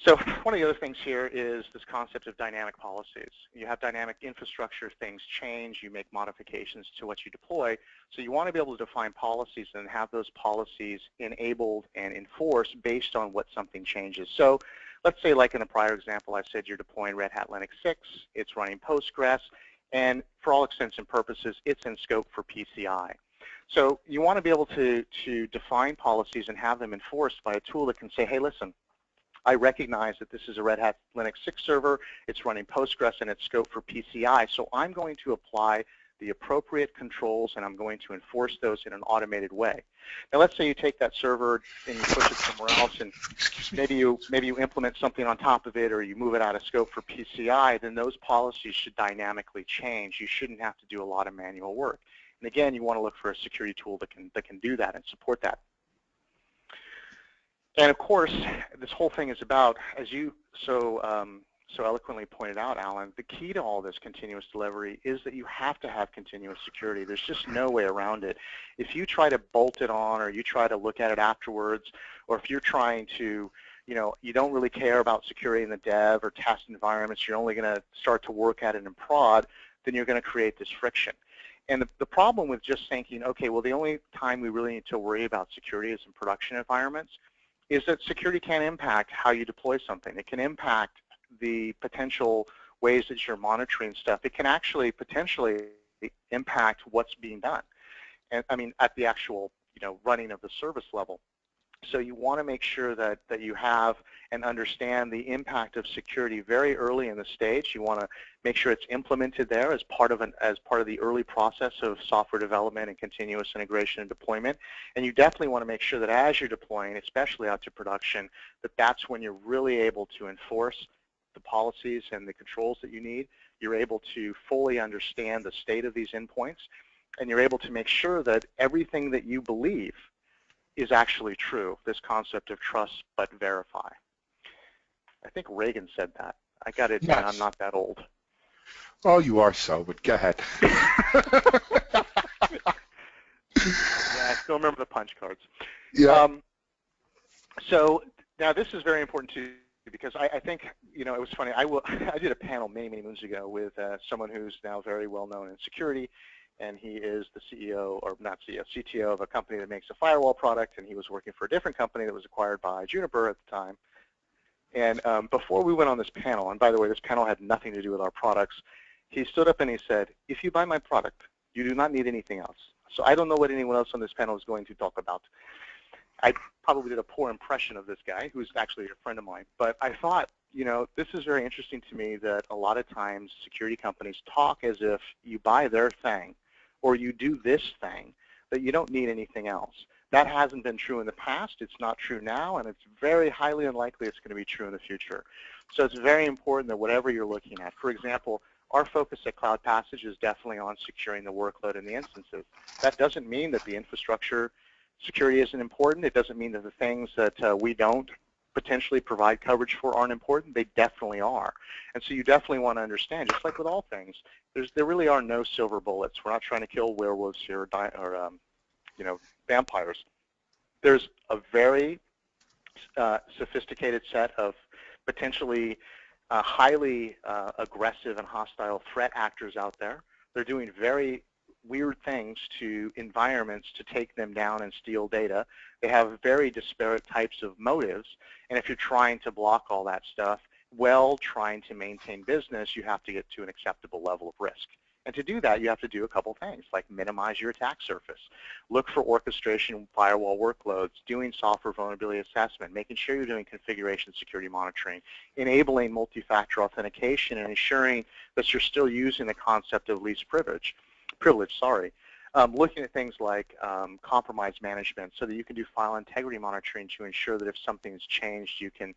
So one of the other things here is this concept of dynamic policies. You have dynamic infrastructure, things change, you make modifications to what you deploy. So you want to be able to define policies and have those policies enabled and enforced based on what something changes. So let's say, like in the prior example, I said you're deploying Red Hat Linux 6, it's running Postgres, and for all intents and purposes, it's in scope for PCI. So you want to be able to define policies and have them enforced by a tool that can say, hey, listen, I recognize that this is a Red Hat Linux 6 server, it's running Postgres, and it's scoped for PCI, so I'm going to apply the appropriate controls and I'm going to enforce those in an automated way. Now let's say you take that server and you push it somewhere else and maybe you implement something on top of it or you move it out of scope for PCI, then those policies should dynamically change. You shouldn't have to do a lot of manual work. And again, you want to look for a security tool that can do that and support that. And of course, this whole thing is about, as you so eloquently pointed out, Alan, the key to all this continuous delivery is that you have to have continuous security. There's just no way around it. If you try to bolt it on or you try to look at it afterwards, or if you're trying to, you don't really care about security in the dev or test environments, you're only going to start to work at it in prod, then you're going to create this friction. And the problem with just thinking, okay, well, the only time we really need to worry about security is in production environments, is that security can impact how you deploy something. It can impact the potential ways that you're monitoring stuff. It can actually potentially impact what's being done, and I mean at the actual running of the service level. So you want to make sure that you have and understand the impact of security very early in the stage. You want to make sure it's implemented there as part of the early process of software development and continuous integration and deployment. And you definitely want to make sure that as you're deploying, especially out to production, that's when you're really able to enforce the policies and the controls that you need. You're able to fully understand the state of these endpoints, and you're able to make sure that everything that you believe is actually true, this concept of trust but verify. I think Reagan said that. I got it, yes. I'm not that old.
Oh, you are so, but go ahead.
Yeah, I still remember the punch cards.
Yeah.
So now this is very important too, because I think, it was funny. I did a panel many moons ago with someone who's now very well known in security, and he is the CEO, or not CEO, CTO of a company that makes a firewall product, and he was working for a different company that was acquired by Juniper at the time. And before we went on this panel, and by the way, this panel had nothing to do with our products, he stood up and he said, if you buy my product, you do not need anything else. So I don't know what anyone else on this panel is going to talk about. I probably did a poor impression of this guy, who's actually a friend of mine, but I thought, this is very interesting to me that a lot of times security companies talk as if you buy their thing or you do this thing, that you don't need anything else. That hasn't been true in the past, it's not true now, and it's very highly unlikely it's going to be true in the future. So it's very important that whatever you're looking at, for example, our focus at CloudPass is definitely on securing the workload and the instances. That doesn't mean that the infrastructure security isn't important. It doesn't mean that the things that we don't potentially provide coverage for aren't important. They definitely are. And so you definitely want to understand, just like with all things, there really are no silver bullets. We're not trying to kill werewolves here or vampires. There's a very sophisticated set of potentially highly aggressive and hostile threat actors out there. They're doing very weird things to environments to take them down and steal data. They have very disparate types of motives, and if you're trying to block all that stuff, trying to maintain business, you have to get to an acceptable level of risk. And to do that, you have to do a couple things, like minimize your attack surface, look for orchestration firewall workloads, doing software vulnerability assessment, making sure you're doing configuration security monitoring, enabling multi-factor authentication, and ensuring that you're still using the concept of least privilege, looking at things like compromise management so that you can do file integrity monitoring to ensure that if something's changed, you can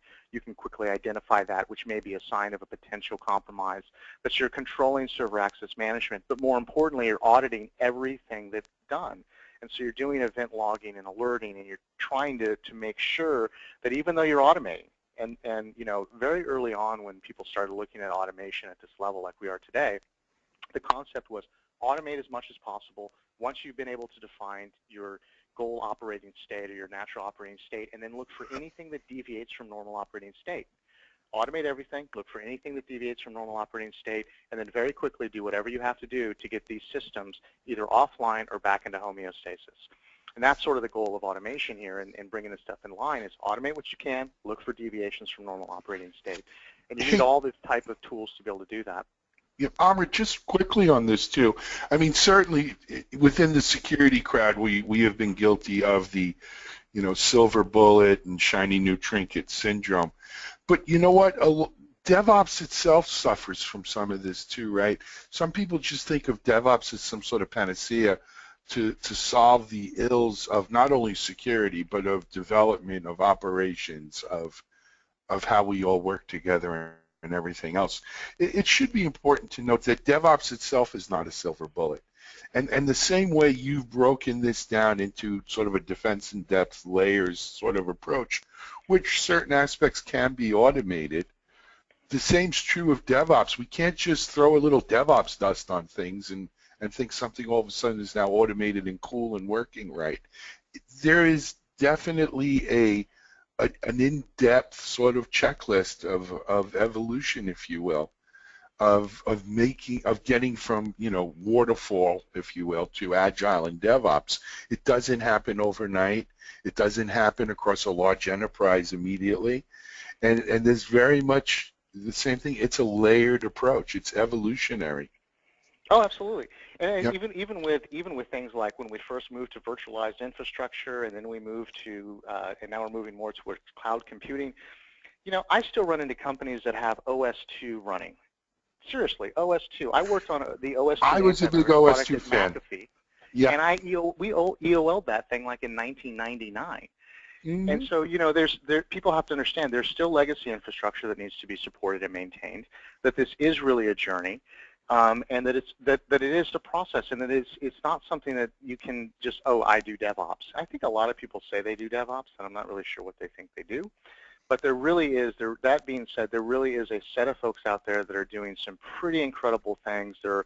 quickly identify that, which may be a sign of a potential compromise. That you're controlling server access management, but more importantly, you're auditing everything that's done. And so you're doing event logging and alerting, and you're trying to make sure that even though you're automating, and you know, very early on when people started looking at automation at this level like we are today, the concept was automate as much as possible once you've been able to define your goal operating state or your natural operating state, and then look for anything that deviates from normal operating state. Automate everything, look for anything that deviates from normal operating state, and then very quickly do whatever you have to do to get these systems either offline or back into homeostasis. And that's sort of the goal of automation here and bringing this stuff in line is automate what you can, look for deviations from normal operating state. And you need all this type of tools to be able to do that.
Yeah, Amr, just quickly on this too. I mean, certainly within the security crowd, we have been guilty of the, you know, silver bullet and shiny new trinket syndrome. But you know what? DevOps itself suffers from some of this too, right? Some people just think of DevOps as some sort of panacea to solve the ills of not only security but of development, of operations, of how we all work together and everything else. It should be important to note that DevOps itself is not a silver bullet. And the same way you've broken this down into sort of a defense in depth layers sort of approach, which certain aspects can be automated, the same's true of DevOps. We can't just throw a little DevOps dust on things and think something all of a sudden is now automated and cool and working right. There is definitely an in-depth sort of checklist of evolution, if you will, of getting from, you know, waterfall, if you will, to agile and DevOps. It doesn't happen overnight. It doesn't happen across a large enterprise immediately, and there's very much the same thing. It's a layered approach. It's evolutionary.
Oh, absolutely. And
Yep.
even with things like when we first moved to virtualized infrastructure, and then we moved to, and now we're moving more towards cloud computing. You know, I still run into companies that have OS2 running. Seriously, OS2. I worked on the OS2.
I was a big OS2 fan.
Yeah. And we EOL'd that thing like in 1999.
Mm-hmm.
And so, you know, people have to understand there's still legacy infrastructure that needs to be supported and maintained, that this is really a journey. And that it is a process, and that it's not something that you can just, oh, I do DevOps. I think a lot of people say they do DevOps, and I'm not really sure what they think they do. But there really is, that being said, there really is a set of folks out there that are doing some pretty incredible things. They're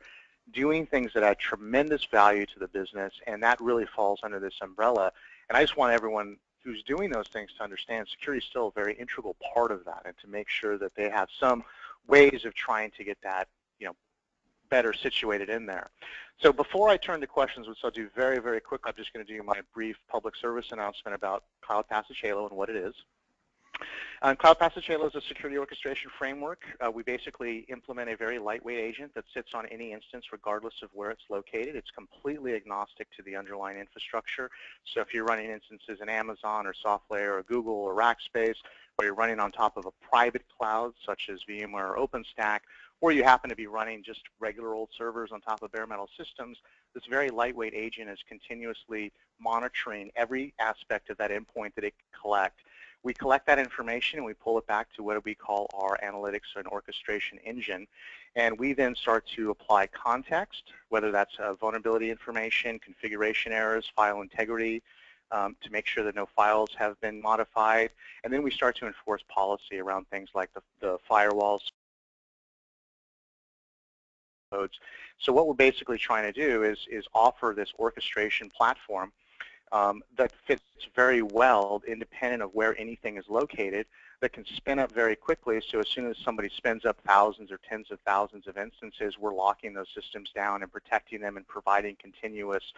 doing things that add tremendous value to the business, and that really falls under this umbrella. And I just want everyone who's doing those things to understand security is still a very integral part of that, and to make sure that they have some ways of trying to get that, you know, better situated in there. So before I turn to questions, which I'll do very, very quick, I'm just going to do my brief public service announcement about CloudPass Halo and what it is. CloudPass Halo is a security orchestration framework. We basically implement a very lightweight agent that sits on any instance regardless of where it's located. It's completely agnostic to the underlying infrastructure. So if you're running instances in Amazon or SoftLayer or Google or Rackspace, or you're running on top of a private cloud such as VMware or OpenStack, or you happen to be running just regular old servers on top of bare metal systems, this very lightweight agent is continuously monitoring every aspect of that endpoint that it can collect. We collect that information and we pull it back to what we call our analytics and orchestration engine. And we then start to apply context, whether that's vulnerability information, configuration errors, file integrity, to make sure that no files have been modified. And then we start to enforce policy around things like the firewalls. So what we're basically trying to do is offer this orchestration platform that fits very well independent of where anything is located, that can spin up very quickly. So as soon as somebody spins up thousands or tens of thousands of instances, we're locking those systems down and protecting them and providing continuous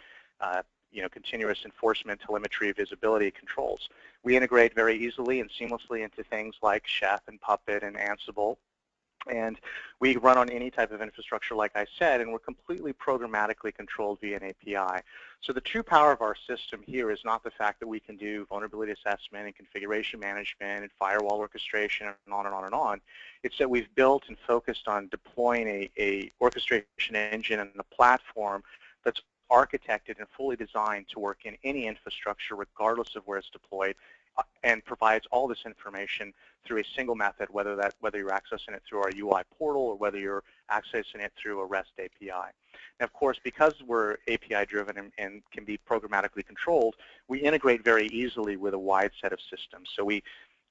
continuous enforcement, telemetry, visibility controls. We integrate very easily and seamlessly into things like Chef and Puppet and Ansible. And we run on any type of infrastructure, like I said, and we're completely programmatically controlled via an API. So the true power of our system here is not the fact that we can do vulnerability assessment and configuration management and firewall orchestration and on and on and on. It's that we've built and focused on deploying a orchestration engine and a platform that's architected and fully designed to work in any infrastructure regardless of where it's deployed, and provides all this information through a single method, whether you're accessing it through our UI portal or whether you're accessing it through a REST API. And of course, because we're API driven and can be programmatically controlled, we integrate very easily with a wide set of systems. So we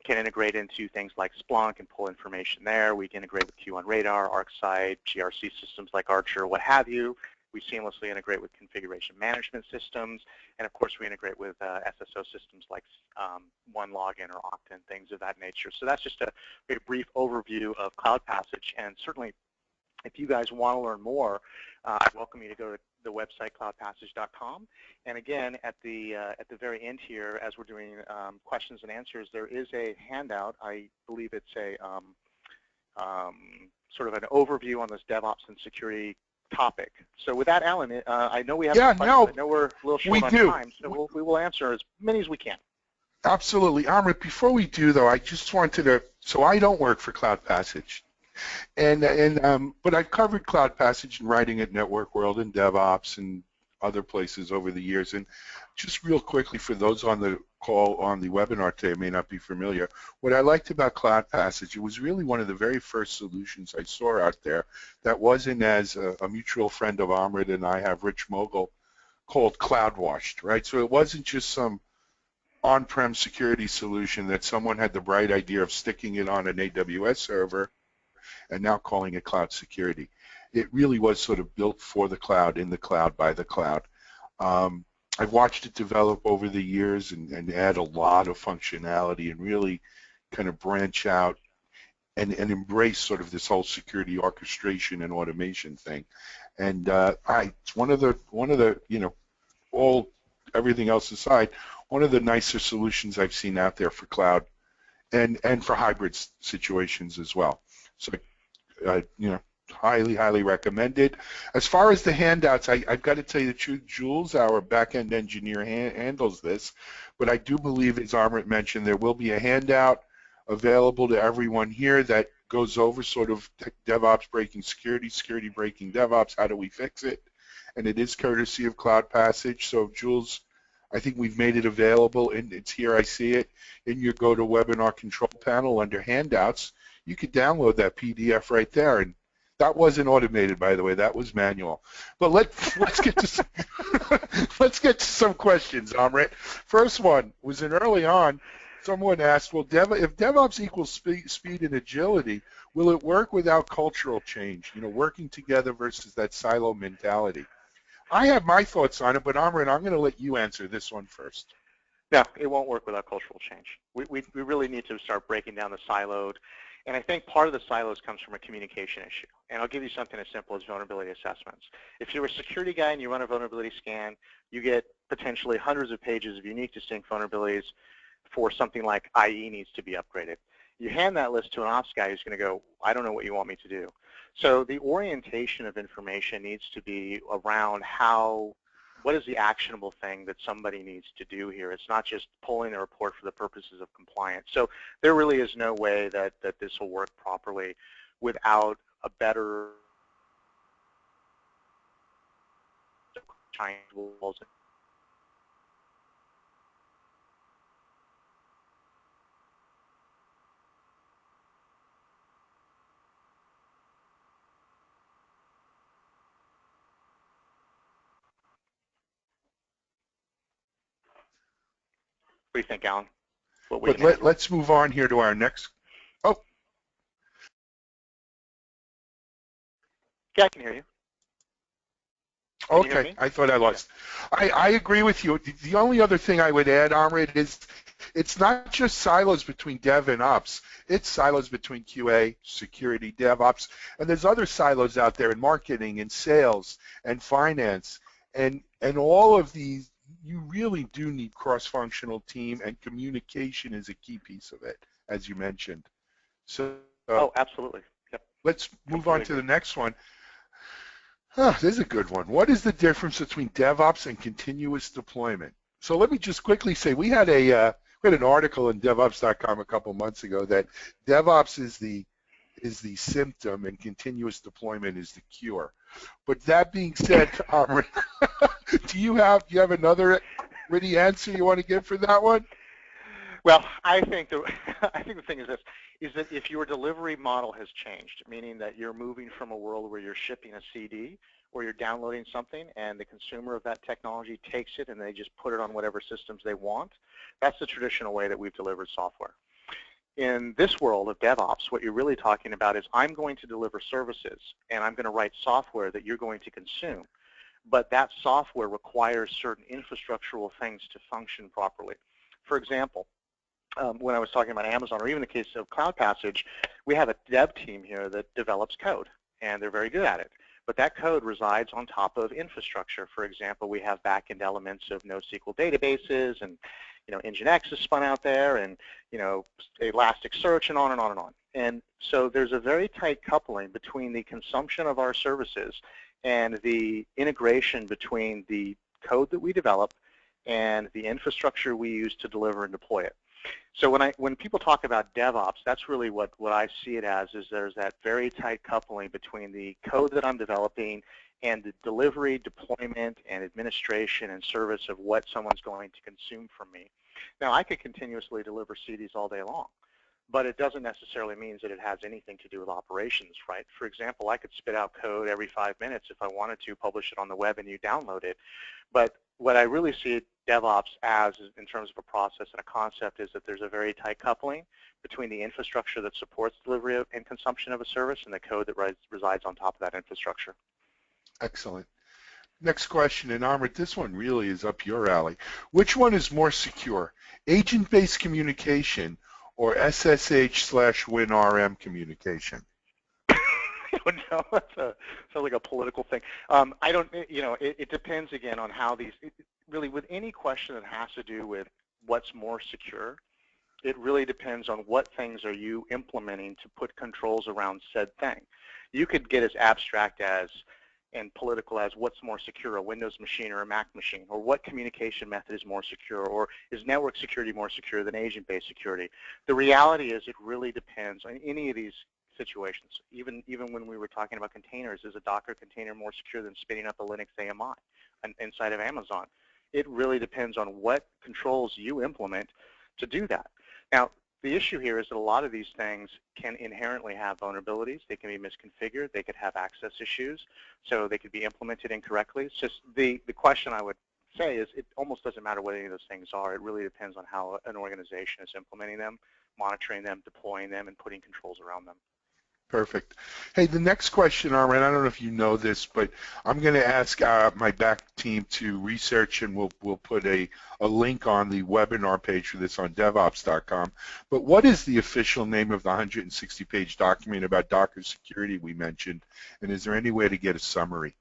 can integrate into things like Splunk and pull information there. We can integrate with Q on Radar, ArcSight, GRC systems like Archer, what have you. We seamlessly integrate with configuration management systems, and of course we integrate with SSO systems like OneLogin or Okta and things of that nature. So that's just a very brief overview of CloudPass, and certainly if you guys want to learn more, I welcome you to go to the website cloudpassage.com. And again, at the very end here, as we're doing questions and answers, there is a handout. I believe it's a sort of an overview on this DevOps and security topic. So with that, Alan, I know we have some questions. I know we're a little short on time, so we will answer as many as we can.
Absolutely. Amrit, before we do, though, I just wanted to, so I don't work for CloudPassage. But I've covered CloudPassage and writing at Network World and DevOps and other places over the years. And just real quickly, for those on the call on the webinar today may not be familiar, what I liked about CloudPassage, it was really one of the very first solutions I saw out there that wasn't as a mutual friend of Amrit and I have, Rich Mogul, called CloudWashed, right? So it wasn't just some on-prem security solution that someone had the bright idea of sticking it on an AWS server and now calling it cloud security. It really was sort of built for the cloud, in the cloud, by the cloud. I've watched it develop over the years and add a lot of functionality and really kind of branch out and embrace sort of this whole security orchestration and automation thing. And it's one of the you know, everything else aside, one of the nicer solutions I've seen out there for cloud and for hybrid situations as well. So, you know, highly recommended. As far as the handouts, I've got to tell you the truth, Jules, our back-end engineer, handles this, but I do believe, as Amrit mentioned, there will be a handout available to everyone here that goes over sort of DevOps breaking security, security breaking DevOps, how do we fix it, and it is courtesy of CloudPassage. So, Jules, I think we've made it available, and it's here, I see it, in your GoToWebinar control panel under handouts. You could download that PDF right there, and that wasn't automated, by the way. That was manual. But let's get to some, let's get to some questions, Amrit. First one was early on. Someone asked, well, if DevOps equals speed and agility, will it work without cultural change? You know, working together versus that silo mentality. I have my thoughts on it, but Amrit, I'm going to let you answer this one first.
No, it won't work without cultural change. We really need to start breaking down the siloed. And I think part of the silos comes from a communication issue. And I'll give you something as simple as vulnerability assessments. If you're a security guy and you run a vulnerability scan, you get potentially hundreds of pages of unique, distinct vulnerabilities for something like IE needs to be upgraded. You hand that list to an ops guy who's going to go, I don't know what you want me to do. So the orientation of information needs to be around what is the actionable thing that somebody needs to do here? It's not just pulling a report for the purposes of compliance. So there really is no way that this will work properly without a better tools. What do you think, Alan?
Let's move on here to our next. Oh.
Yeah, I can hear you.
Okay, I thought I lost. Yeah. I agree with you. The only other thing I would add, Amrit, is it's not just silos between dev and ops. It's silos between QA, security, DevOps, and there's other silos out there in marketing and sales and finance, and all of these. You really do need cross-functional team, and communication is a key piece of it, as you mentioned. So,
oh, absolutely. Yep.
Let's move on to the next one. This is a good one. What is the difference between DevOps and continuous deployment? So let me just quickly say we had an article in DevOps.com a couple months ago that DevOps is the symptom and continuous deployment is the cure. But that being said, do you have another ready answer you want to give for that one?
Well, I think the thing is this, is that if your delivery model has changed, meaning that you're moving from a world where you're shipping a CD or you're downloading something and the consumer of that technology takes it and they just put it on whatever systems they want, that's the traditional way that we've delivered software. In this world of DevOps, what you're really talking about is I'm going to deliver services and I'm going to write software that you're going to consume. But that software requires certain infrastructural things to function properly. For example, when I was talking about Amazon, or even the case of CloudPass, we have a dev team here that develops code, and they're very good at it. But that code resides on top of infrastructure. For example, we have backend elements of NoSQL databases, and Nginx is spun out there, and Elasticsearch, and on and on and on. And so there's a very tight coupling between the consumption of our services and the integration between the code that we develop and the infrastructure we use to deliver and deploy it. So when people talk about DevOps, that's really what I see it as, is there's that very tight coupling between the code that I'm developing and the delivery, deployment, and administration and service of what someone's going to consume from me. Now, I could continuously deliver CDs all day long, but it doesn't necessarily mean that it has anything to do with operations, right? For example, I could spit out code every 5 minutes if I wanted to, publish it on the web, and you download it. But what I really see DevOps as, in terms of a process and a concept, is that there's a very tight coupling between the infrastructure that supports delivery and consumption of a service and the code that resides on top of that infrastructure.
Excellent. Next question, and Amrit, this one really is up your alley. Which one is more secure, agent-based communication or SSH/WinRM communication?
No, that sounds like a political thing. I don't, it depends again on how these, really with any question that has to do with what's more secure, it really depends on what things are you implementing to put controls around said thing. You could get as abstract as and political as what's more secure, a Windows machine or a Mac machine, or what communication method is more secure, or is network security more secure than agent-based security. The reality is it really depends on any of these situations. Even when we were talking about containers, is a Docker container more secure than spinning up a Linux AMI inside of Amazon? It really depends on what controls you implement to do that. Now, the issue here is that a lot of these things can inherently have vulnerabilities. They can be misconfigured. They could have access issues, so they could be implemented incorrectly. It's just the question I would say is it almost doesn't matter what any of those things are. It really depends on how an organization is implementing them, monitoring them, deploying them, and putting controls around them.
Perfect. Hey, the next question, Armin, I don't know if you know this, but I'm going to ask my back team to research, and we'll put a link on the webinar page for this on DevOps.com. But what is the official name of the 160-page document about Docker security we mentioned, and is there any way to get a summary?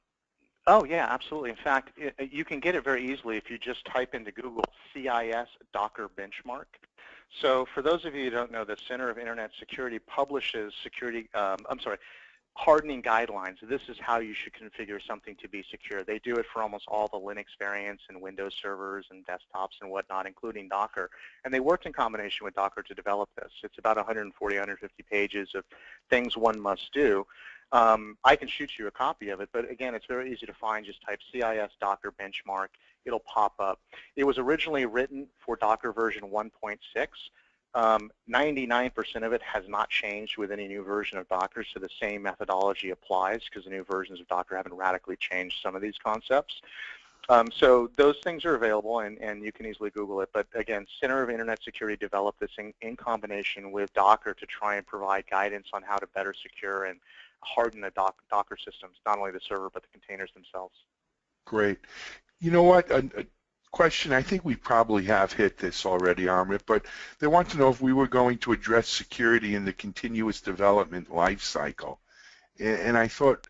Oh, yeah, absolutely. In fact, you can get it very easily if you just type into Google CIS Docker Benchmark. So for those of you who don't know, the Center of Internet Security publishes hardening guidelines. This is how you should configure something to be secure. They do it for almost all the Linux variants and Windows servers and desktops and whatnot, including Docker. And they worked in combination with Docker to develop this. It's about 140, 150 pages of things one must do. I can shoot you a copy of it, but again, it's very easy to find. Just type CIS Docker Benchmark. It'll pop up. It was originally written for Docker version 1.6. 99% of it has not changed with any new version of Docker, so the same methodology applies because the new versions of Docker haven't radically changed some of these concepts. So those things are available, and you can easily Google it. But again, Center of Internet Security developed this in combination with Docker to try and provide guidance on how to better secure and harden the Docker systems, not only the server but the containers themselves.
Great. You know what? A question, I think we probably have hit this already, Amit, but they want to know if we were going to address security in the continuous development life cycle. And I felt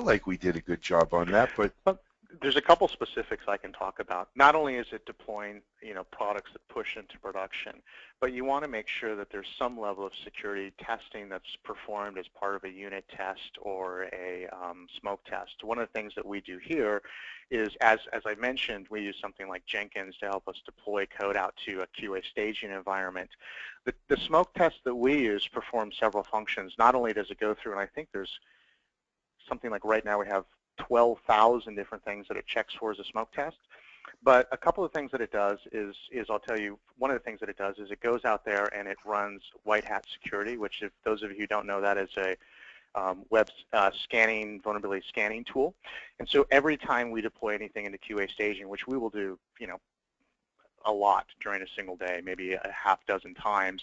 like we did a good job on that, but
there's a couple specifics I can talk about. Not only is it deploying, products that push into production, but you want to make sure that there's some level of security testing that's performed as part of a unit test or a smoke test. One of the things that we do here is, as I mentioned, we use something like Jenkins to help us deploy code out to a QA staging environment. The smoke test that we use performs several functions. Not only does it go through, and I think there's something like right now we have 12,000 different things that it checks for as a smoke test.
But a couple of things that it does is I'll tell you, one of the things that it does is it goes out there and it runs white hat security, which if those of you who don't know, that is a web scanning, vulnerability scanning tool. And so every time we deploy anything into QA staging, which we will do, a lot during a single day, maybe a half dozen times,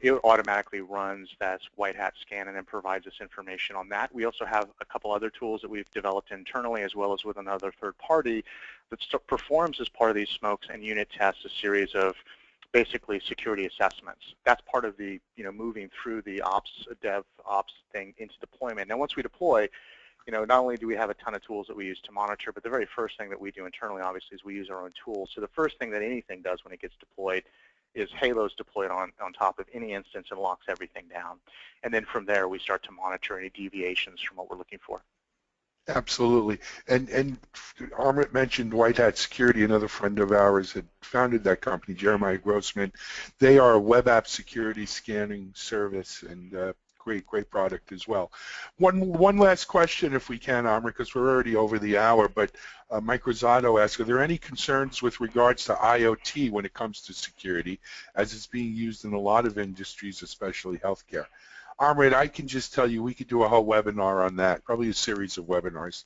it automatically runs that white hat scan and then provides us information on that. We also have a couple other tools that we've developed internally as well as with another third party that performs as part of these smokes and unit tests a series of basically security assessments. That's part of the, moving through the DevOps thing into deployment. Now once we deploy, not only do we have a ton of tools that we use to monitor, but the very first thing that we do internally, obviously, is we use our own tools. So the first thing that anything does when it gets deployed is Halo's deployed on top of any instance and locks everything down. And then from there, we start to monitor any deviations from what we're looking for.
Absolutely. And Amit mentioned White Hat Security. Another friend of ours had founded that company, Jeremiah Grossman. They are a web app security scanning service, and great product as well. One last question, if we can, Amr, because we're already over the hour, but Mike Rosato asked, are there any concerns with regards to IoT when it comes to security, as it's being used in a lot of industries, especially healthcare? Amrit, I can just tell you we could do a whole webinar on that, probably a series of webinars.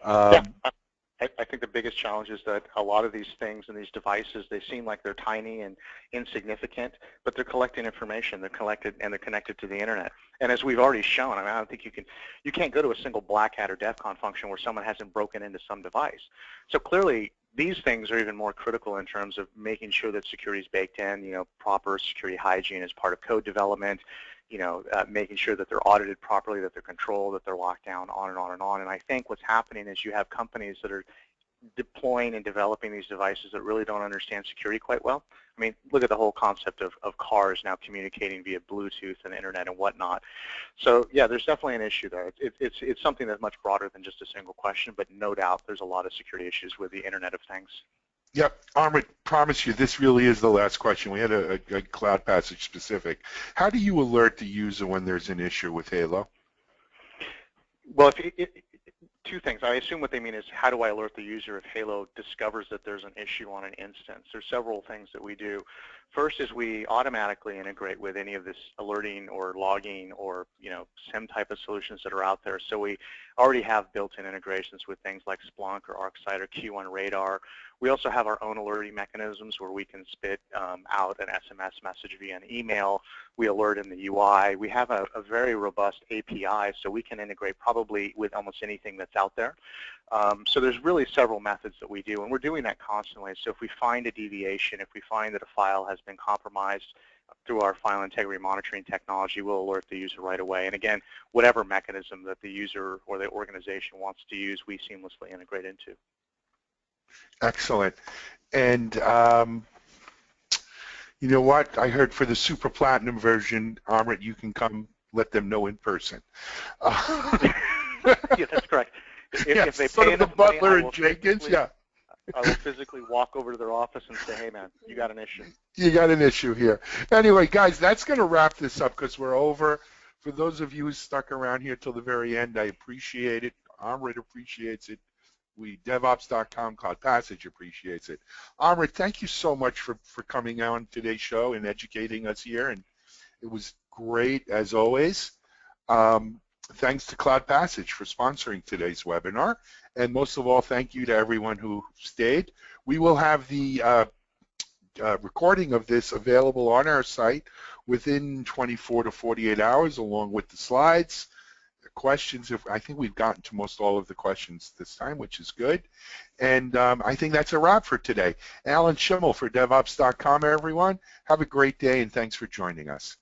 Yeah, I think the biggest challenge is that a lot of these things and these devices, they seem like they're tiny and insignificant, but they're collecting information. They're collected and they're connected to the internet. And as we've already shown, I don't think you can't go to a single black hat or DEF CON function where someone hasn't broken into some device. So clearly, these things are even more critical in terms of making sure that security is baked in, proper security hygiene as part of code development, making sure that they're audited properly, that they're controlled, that they're locked down, on and on and on. And I think what's happening is you have companies that are deploying and developing these devices that really don't understand security quite well. I mean, look at the whole concept of cars now communicating via Bluetooth and internet and whatnot. So yeah, there's definitely an issue there. It's something that's much broader than just a single question, but no doubt there's a lot of security issues with the Internet of Things.
Yep, Amit, promise you, this really is the last question. We had a CloudPass specific. How do you alert the user when there's an issue with Halo?
Well, two things. I assume what they mean is how do I alert the user if Halo discovers that there's an issue on an instance? There's several things that we do. First is we automatically integrate with any of this alerting or logging or SIM type of solutions that are out there. So we already have built-in integrations with things like Splunk or ArcSight or Q1 Radar. We also have our own alerting mechanisms where we can spit out an SMS message via an email. We alert in the UI. We have a very robust API, so we can integrate probably with almost anything that's out there. So there's really several methods that we do, and we're doing that constantly. So if we find a deviation, if we find that a file has been compromised through our file integrity monitoring technology, we'll alert the user right away. And again, whatever mechanism that the user or the organization wants to use, we seamlessly integrate into.
Excellent. And you know what? I heard for the Super Platinum version, Amrit, you can come let them know in person.
Yeah, that's correct. If they
sort
pay
of the
enough money,
Butler and Jenkins, yeah.
I will physically walk over to their office and say, hey, man, you got an issue.
You got an issue here. Anyway, guys, that's going to wrap this up because we're over. For those of you who stuck around here till the very end, I appreciate it. Amrit appreciates it. DevOps.com, CloudPass appreciates it. Amrit, thank you so much for coming on today's show and educating us here, and it was great as always. Thanks to CloudPass for sponsoring today's webinar, and most of all, thank you to everyone who stayed. We will have the recording of this available on our site within 24 to 48 hours, along with the slides. Questions, I think we've gotten to most all of the questions this time, which is good. And I think that's a wrap for today. Alan Schimmel for DevOps.com, everyone. Have a great day, and thanks for joining us.